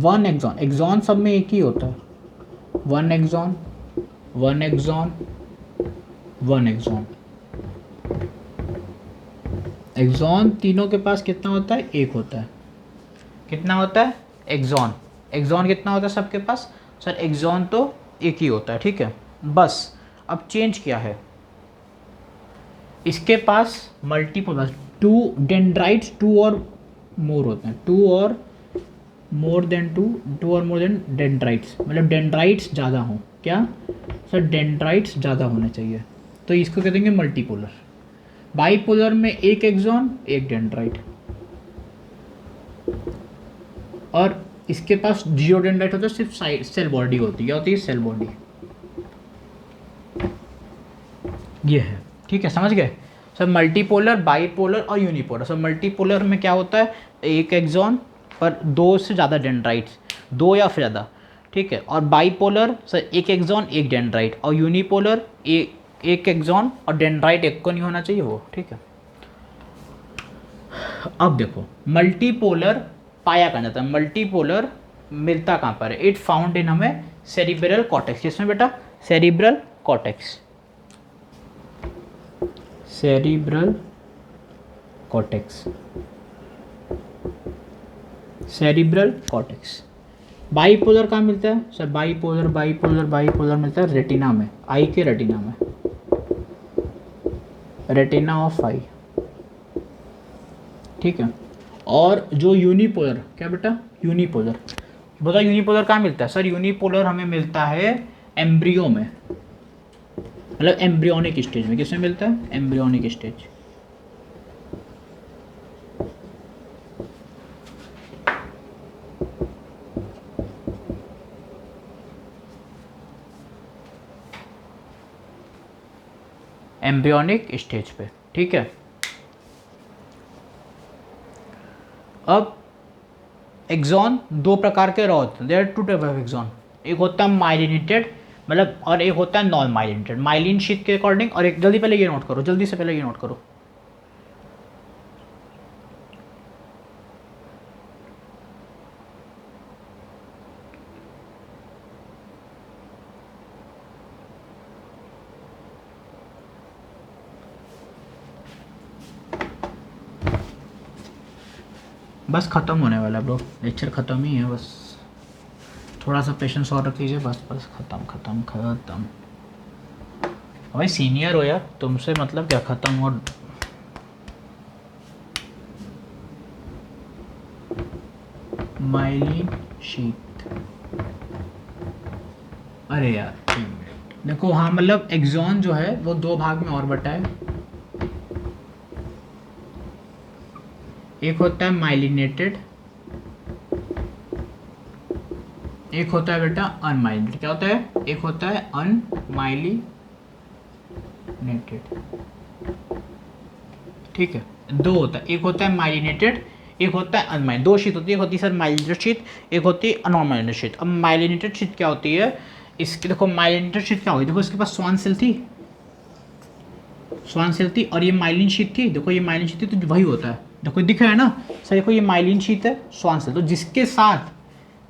1 एक्सॉन, एक्सॉन सब में एक ही होता है, 1 एक्सॉन, 1 एक्सॉन, 1 एक्सॉन। एक्सॉन तीनों के पास कितना होता है, एक होता है। कितना होता है, एक्सॉन, एक्सॉन कितना होता है सबके पास सर, एक्सॉन तो एक ही होता है। ठीक है, बस अब चेंज क्या है, इसके पास मल्टीपोलर, 2 डेंड्राइट्स 2 और मोर होते हैं, 2 और मोर देन 2 और मोर देन डेंड्राइट्स, मतलब डेंड्राइट्स ज़्यादा हों, क्या सर, डेंड्राइट्स ज़्यादा होने चाहिए, तो इसको कह देंगे मल्टीपोलर। बाईपोलर में एक एक्सॉन एक डेंड्राइट, और इसके पास जीरो डेंड्राइट होता है, सिर्फ साइड सेल बॉडी होती है। क्या होती है? Cell body. ये है, ठीक है, समझ गए सर। मल्टीपोलर, बाईपोलर और यूनिपोलर। सर मल्टीपोलर में क्या होता है, एक एक्सॉन पर दो से ज़्यादा डेंड्राइट्स, दो या फिर ज़्यादा, ठीक है। और बाईपोलर सर एक एक्सॉन एक डेंड्राइट, और यूनिपोलर एक एक्सॉन और डेंड्राइट एक को नहीं होना चाहिए वो, ठीक है। अब देखो मल्टीपोलर पाया कहाँ जाता है, मल्टीपोलर मिलता कहाँ पर है? इट फाउंड इन हमें सेरिब्रल कॉर्टेक्स। किसमें बेटा? Cerebral cortex, cerebral cortex, cerebral cortex. Bipolar कहाँ मिलता है सर? बाईपोलर बाईपोलर बाईपोलर मिलता है रेटिना में, आई के रेटिना में, रेटिना ऑफ आई, ठीक है। और जो यूनिपोलर, क्या बेटा? यूनिपोलर, बताओ यूनिपोलर कहाँ मिलता है सर? यूनिपोलर हमें मिलता है एम्ब्रियो में, मतलब एम्ब्रियोनिक स्टेज में। किसमें मिलता है? Embryonic stage. एम्ब्रियोनिक स्टेज पे, ठीक है। अब एक्सॉन दो प्रकार के होते हैं, there are two type of axon. एक होता है माइलिनेटेड, मतलब, और एक होता है नॉन माइलिनेटेड, माइलिन शीट के अकॉर्डिंग। और एक जल्दी पहले ये नोट करो, जल्दी से पहले ये नोट करो, बस ख़त्म होने वाला है ब्रो, लेक्चर ख़त्म ही है, बस थोड़ा सा पेशेंस और रख लीजिए, बस बस ख़त्म ख़त्म ख़त्म। भाई सीनियर हो यार, तुमसे मतलब क्या, ख़त्म हो। माइलिन शीट, अरे यार देखो, हाँ मतलब एक्सॉन जो है वो दो भाग में और बटा है। एक होता है माइलिनेटेड, एक होता है बेटा अनमाइलिनेटेड। क्या होता है? एक होता है अनमाइलिनेटेड, ठीक है। दो होता है, एक होता है माइलिनेटेड, एक होता है अनमाइलिनेटेड। दो शीट होती है, एक होती है सर माइलिनेटेड शीट, एक होती है अनमाइलिनेटेड शीट। अब माइलिनेटेड शीट क्या होती है? इसकी देखो माइलिनेटेड शीट क्या होगी, देखो इसके पास स्वान सेल थी, स्वान सेल थी, और ये माइलिन शीट थी। देखो ये माइलिन शीट थी, तो वही होता है, देखो दिख रहा है ना सर, देखो ये माइलिन शीट है, स्वान सेल। तो जिसके साथ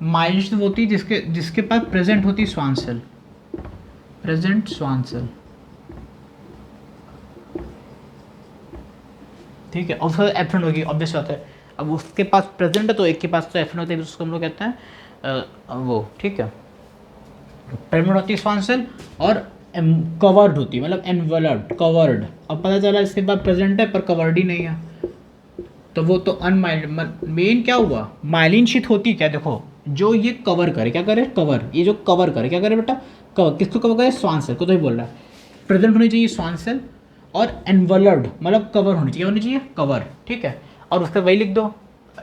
माइलिन शीट होती है, जिसके जिसके पास प्रेजेंट होती है Schwann cell, present Schwann cell, ठीक है। और फिर एब्सेंट होगी, ऑब्वियस बात है। अब उसके पास प्रेजेंट है तो एक के पास तो एब्सेंट होती है, उसको हम लोग कहते हैं वो, ठीक है। प्रेजेंट होती है स्वान सेल और कवर्ड होती है, मतलब एनवलप्ड, कवर्ड। अब पता चला इसके बाद प्रेजेंट है पर कवर्ड ही नहीं है, तो वो तो अनमाइलिन। मेन क्या हुआ, माइलिन शीट होती क्या, देखो जो ये कवर करे, क्या करे? कवर, ये जो कवर करे क्या करे बेटा? कवर, किसको कवर करे? स्वान सेल को, तो ही बोल रहा है प्रेजेंट होनी चाहिए स्वान सेल, और एनवलप्ड मतलब कवर होनी चाहिए, होनी चाहिए कवर, ठीक है। और उसका वही लिख दो,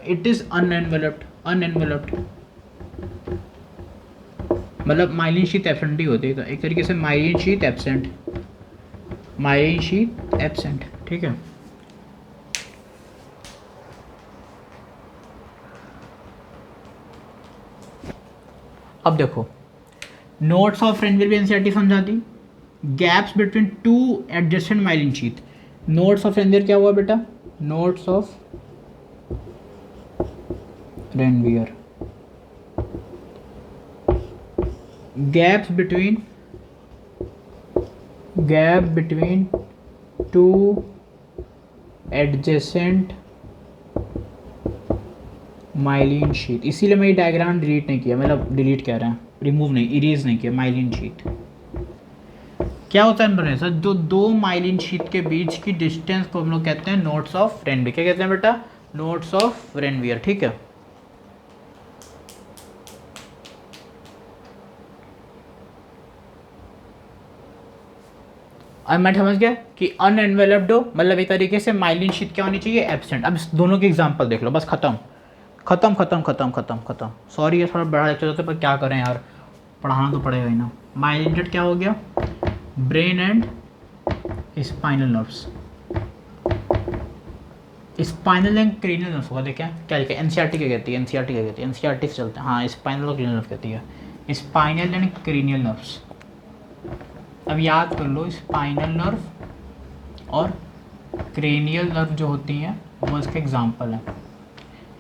इट इज अनएनवलप्ड, अनएनवलप्ड मतलब माइलिन शीट एब्सेंट ही होती है, तो एक तरीके से myelin sheath absent, myelin sheath absent, ठीक है। अब देखो नोट्स ऑफ फ्रेंडविल भी एनसीईआरटी समझा दी। Gaps between two adjacent myelin sheath, nodes of फ्रेंडविल क्या हुआ बेटा? Nodes of Ranvier, gap between two adjacent myelin sheath. इसीलिए मैं ये डायग्राम डिलीट नहीं किया, मतलब डिलीट कह रहे हैं, रिमूव नहीं, इरेज नहीं किया। माइलिन शीट क्या होता है सर? जो दो माइलिन शीट के बीच की डिस्टेंस को हम लोग कहते हैं नोट्स ऑफ रेनवियर। क्या कहते हैं बेटा? नोट्स ऑफ रेनवियर, ठीक है। अब मैं समझ गया कि अनएनवेलप्ड हो मतलब एक तरीके से माइलिन शीट क्या होनी चाहिए, एब्सेंट। अब इस दोनों के एग्जांपल देख लो, बस खत्म खत्म खत्म खत्म खत्म खत्म। सॉरी ये थोड़ा बड़ा लेक्चर होता है पर क्या करें यार, पढ़ाना तो पड़ेगा ही ना। माइलिनेटेड क्या हो गया, brain and spinal nerves, spinal and cranial nerves होगा। देखें क्या लिखा है, एनसीईआरटी क्या कहती है, एनसीईआरटी क्या कहती है, एनसीईआरटी से चलते हैं। हाँ स्पाइनल और क्रेनियल नर्व कहती है, स्पाइनल एंड क्रेनियल नर्व्स। अब याद कर लो, स्पाइनल नर्व और क्रेनियल नर्व जो होती हैं वो इसके एग्जाम्पल हैं।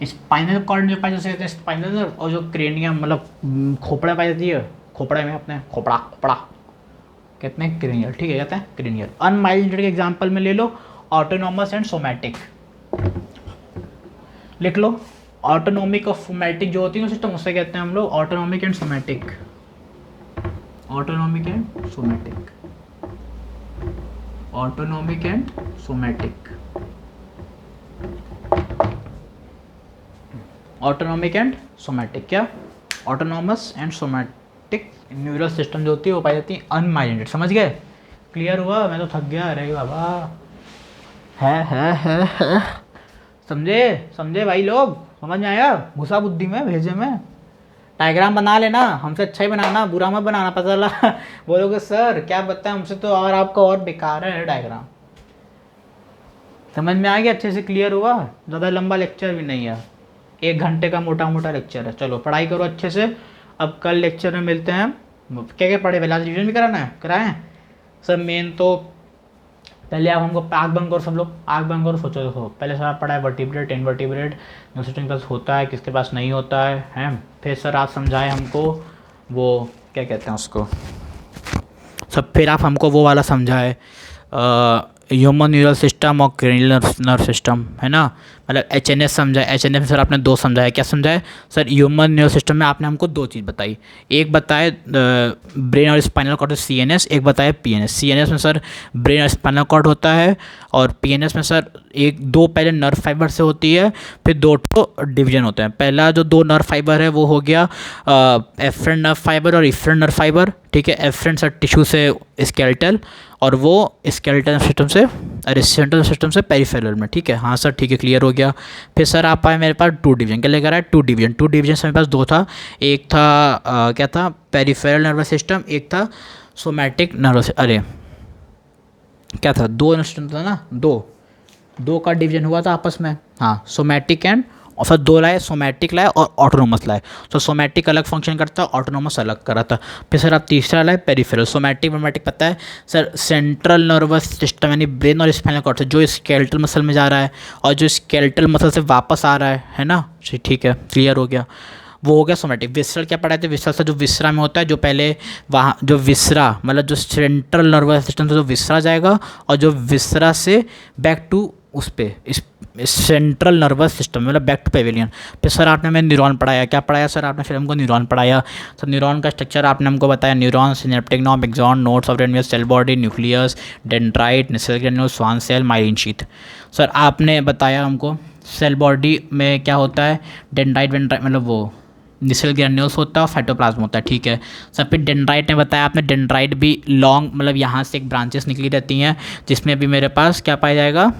स्पाइनल कॉर्ड जो पाई जैसे कहते हैं स्पाइनल नर्व, और जो क्रेनियम मतलब खोपड़ा पाई जाती है, खोपड़े में अपने खोपड़ा खोपड़ा कहते हैं क्रेनियल, ठीक है कहते हैं क्रेनियल। अनमाइलिनेटेड के एग्जाम्पल में ले लो ऑटोनॉमस एंड सोमैटिक, लिख लो। ऑटोनॉमिक और सोमैटिक जो होती है सिस्टम उससे कहते हैं हम लोग autonomic and somatic, autonomic and somatic, autonomic and somatic, autonomic and somatic. क्या autonomous and somatic neural system जो होती है वो पाई जाती है अनमाइलिनेटेड। समझ गए, क्लियर हुआ? मैं तो थक गया, अरे बाबा है समझे समझे भाई लोग, समझ में आया? घुसा बुद्धि में भेजे में। डायग्राम बना लेना, हमसे अच्छा ही बनाना, बुरा मत बनाना। पता चला बोलोगे सर क्या बताएं हमसे तो और आपका और बेकार है डायग्राम। समझ में आ गया, अच्छे से क्लियर हुआ? ज़्यादा लंबा लेक्चर भी नहीं है, 1 घंटे का मोटा मोटा लेक्चर है। चलो पढ़ाई करो अच्छे से, अब कल लेक्चर में मिलते हैं। क्या क्या पढ़े, पहले रिविजन भी कराना है, कराएं सर। मेन तो पहले आप हमको आग बंद करो, सब लोग आग बंद करो, सोचो देखो पहले सर आप पढ़ा है वर्टिब्रेट इनवर्टिब्रेट न्यूरल सिस्टम के पास होता है, किसके पास नहीं होता है, हैं? फिर सर आप समझाए हमको वो क्या कहते हैं उसको सब, फिर आप हमको वो वाला समझाए ह्यूमन न्यूरल सिस्टम और क्रेनियल नर्व सिस्टम, है ना। मतलब एचएनएस समझाए, एचएनएस में सर आपने 2 समझाया। क्या समझाए सर? ह्यूमन न्यूरल सिस्टम में आपने हमको 2 चीज़ बताई, एक बताए ब्रेन और स्पाइनल कॉर्ड सीएनएस, एक बताए पीएनएस। सीएनएस में सर ब्रेन और स्पाइनल कॉर्ड होता है, और पीएनएस में सर 1-2 पहले नर्व फाइबर से होती है, फिर 2 डिवीजन होते हैं। पहला जो 2 नर्व फाइबर है वो हो गया एफरेंट नर्व फाइबर और इफरेंट नर्व फाइबर, ठीक है। एफरेंट सर टिश्यू से स्केलेटल, और वो स्केलेटल सिस्टम से, अरे सेंट्रल सिस्टम से पेरिफेरल में, ठीक है। हाँ सर ठीक है, क्लियर हो गया। फिर सर आप आए मेरे पास 2 डिवीजन, क्या लेकर आए? 2 डिवीजन। 2 डिवीजन से मेरे पास 2 था, एक था क्या था, पेरिफेरल नर्वस सिस्टम, एक था सोमैटिक नर्वस, अरे क्या था, 2 नर्वस सिस्टम था ना, 2 का डिवीजन हुआ था आपस में। हाँ सोमैटिक एंड, और फिर 2 लाए, सोमैटिक लाए और ऑटोनोमस लाए। तो सोमैटिक अलग फंक्शन करता है, ऑटोनोमस अलग कर रहा था। फिर सर आप तीसरा लाए पेरिफेरल। सोमैटिक वेमेटिक पता है सर, सेंट्रल नर्वस सिस्टम यानी ब्रेन और स्पाइनल कॉर्ड से जो स्केलेटल मसल में जा रहा है और जो स्केलेटल मसल से वापस आ रहा है ना, ठीक है क्लियर हो गया, वो हो गया सोमैटिक। विसरल क्या पढ़ाए थे? विसरल से जो विसरा में होता है, जो पहले वहाँ जो विसरा मतलब जो सेंट्रल नर्वस सिस्टम से जो विसरा जाएगा, और जो विसरा से बैक टू उस पे इस सेंट्रल नर्वस सिस्टम मतलब बैक टू पेविलियन। फिर सर आपने हमें न्यूरॉन पढ़ाया। क्या पढ़ाया सर आपने? फिर हमको न्यूरॉन पढ़ाया। सर न्यूरॉन का स्ट्रक्चर आपने हमको बताया, न्यूरॉन, सिनेप्टिक नॉर्म, axon, nodes of Ranvier, cell body, nucleus, dendrite, Nissl granule, Schwann cell, myelin sheath. Sir आपने बताया हमको सेल बॉडी में क्या होता है, डेंड्राइट वेंड्राइट मतलब वो निसेल ग्रेन्यूल्स होता है और साइटोप्लाज्म होता है, ठीक है। सर फिर डेंड्राइट ने बताया आपने, डेंड्राइट भी लॉन्ग मतलब यहाँ से एक ब्रांचेस निकली रहती हैं, जिसमें भी मेरे पास क्या पाया जाएगा,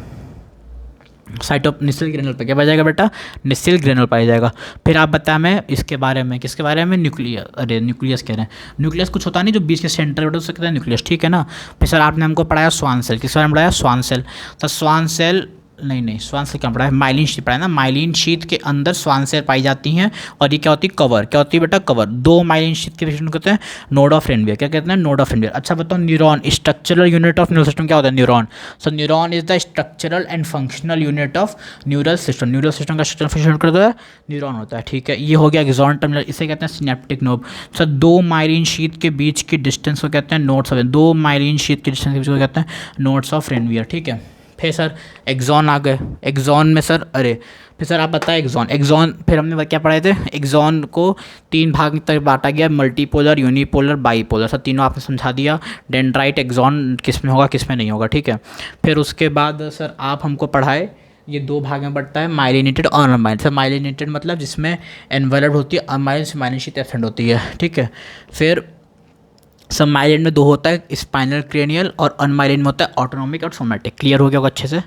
निसेल ग्रेनुल पे क्या पाया जाएगा बेटा, निसेल ग्रेनुल पाया जाएगा। फिर आप बताया मैं इसके बारे में, किसके बारे में, न्यूक्लियस, अरे न्यूक्लियस कह रहे हैं, न्यूक्लियस कुछ होता नहीं जो बीच के सेंटर बेटा उससे कहते हैं न्यूक्लियस, ठीक है ना। फिर सर आपने हमको पढ़ाया स्वान सेल, किस बारे में पढ़ाया, स्वान सेल। तो स्वान सेल नहीं स्वान सेल क्या पढ़ा है, माइलिन शीथ पढ़ा है ना। माइलिन शीथ के अंदर स्वान सेल पाई जाती हैं, और ये क्या होती है, कवर, क्या होती है बेटा, कवर। 2 माइलिन शीथ के विषय कहते हैं नोड ऑफ रेनवियर, क्या कहते हैं, नोड ऑफ रेनवियर। अच्छा बताओ neuron, structural unit of neural system क्या होता है, neuron. So neuron is the structural and functional unit of neural system. Neural system का स्ट्रक्चरल फंक्शन करता है न्यूरॉन होता है, ठीक है। ये हो गया एक्सॉन टर्मिनल, इसे कहते हैं synaptic node. Sir 2 myelin sheath के बीच की डिस्टेंस को कहते हैं नोड्स ऑफ, 2 माइलिन शीथ के डिस्टेंस के बीच को कहते हैं नोड्स ऑफ रेनवियर, ठीक है। फिर सर एक्सॉन आ गए, एक्सॉन में सर अरे फिर सर आप बताएं एक्सॉन फिर हमने क्या पढ़ाए थे, एक्सॉन को 3 भाग तक बांटा गया, मल्टीपोलर, यूनिपोलर, बाईपोलर। सर तीनों आपने समझा दिया, डेंड्राइट एक्सॉन किस में होगा किस में नहीं होगा, ठीक है। फिर उसके बाद सर आप हमको पढ़ाए ये 2 भाग में बढ़ता है, माइलिनेटेड और अनमाइलिनेटेड। सर माइलिनेटेड मतलब जिसमें एनवेलप्ड होती है, अनमाइलिनेटेड से माइलिन शीथ एब्सेंट होती है, ठीक है। फिर सब माइलेज में दो होता है, स्पाइनल क्रेनियल, और अनमाइलेज में होता है ऑटोनॉमिक और सोमैटिक। क्लियर हो गया होगा अच्छे से।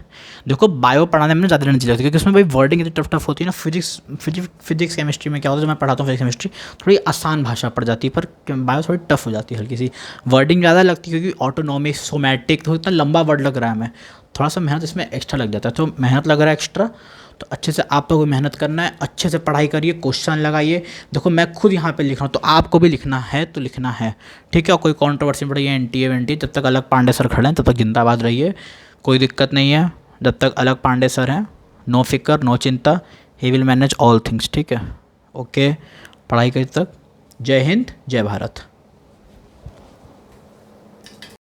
देखो बायो पढ़ाने में ज़्यादा एनर्जी लगती है, क्योंकि उसमें भाई वर्डिंग इतनी टफ टफ होती है ना। फिजिक्स केमिस्ट्री में क्या होता है, जब मैं पढ़ाता हूँ फिजिक्स केमिस्ट्री थोड़ी आसान भाषा पड़ जाती है, पर बायो थोड़ी टफ हो जाती है, हल्की सी वर्डिंग ज़्यादा लगती है, क्योंकि ऑटोनॉमिक सोमैटिक तो इतना लंबा वर्ड लग रहा है, हमें थोड़ा सा मेहनत इसमें एक्स्ट्रा लग जाता है। तो मेहनत लग रहा है एक्स्ट्रा, तो अच्छे से आप लोगों को मेहनत करना है, अच्छे से पढ़ाई करिए, क्वेश्चन लगाइए। देखो मैं खुद यहाँ पे लिख रहा हूँ, तो आपको भी लिखना है तो लिखना है, ठीक है। और कोई कंट्रोवर्सी पड़ी है एनटीए वेंटीए, जब तक अलग पांडे सर खड़े हैं तब तक जिंदाबाद रहिए, कोई दिक्कत नहीं है। जब तक अलग पांडे सर हैं, नो फिक्र नो चिंता, he will manage all things, ठीक है। ओके, पढ़ाई करिए तक। जय हिंद जय भारत।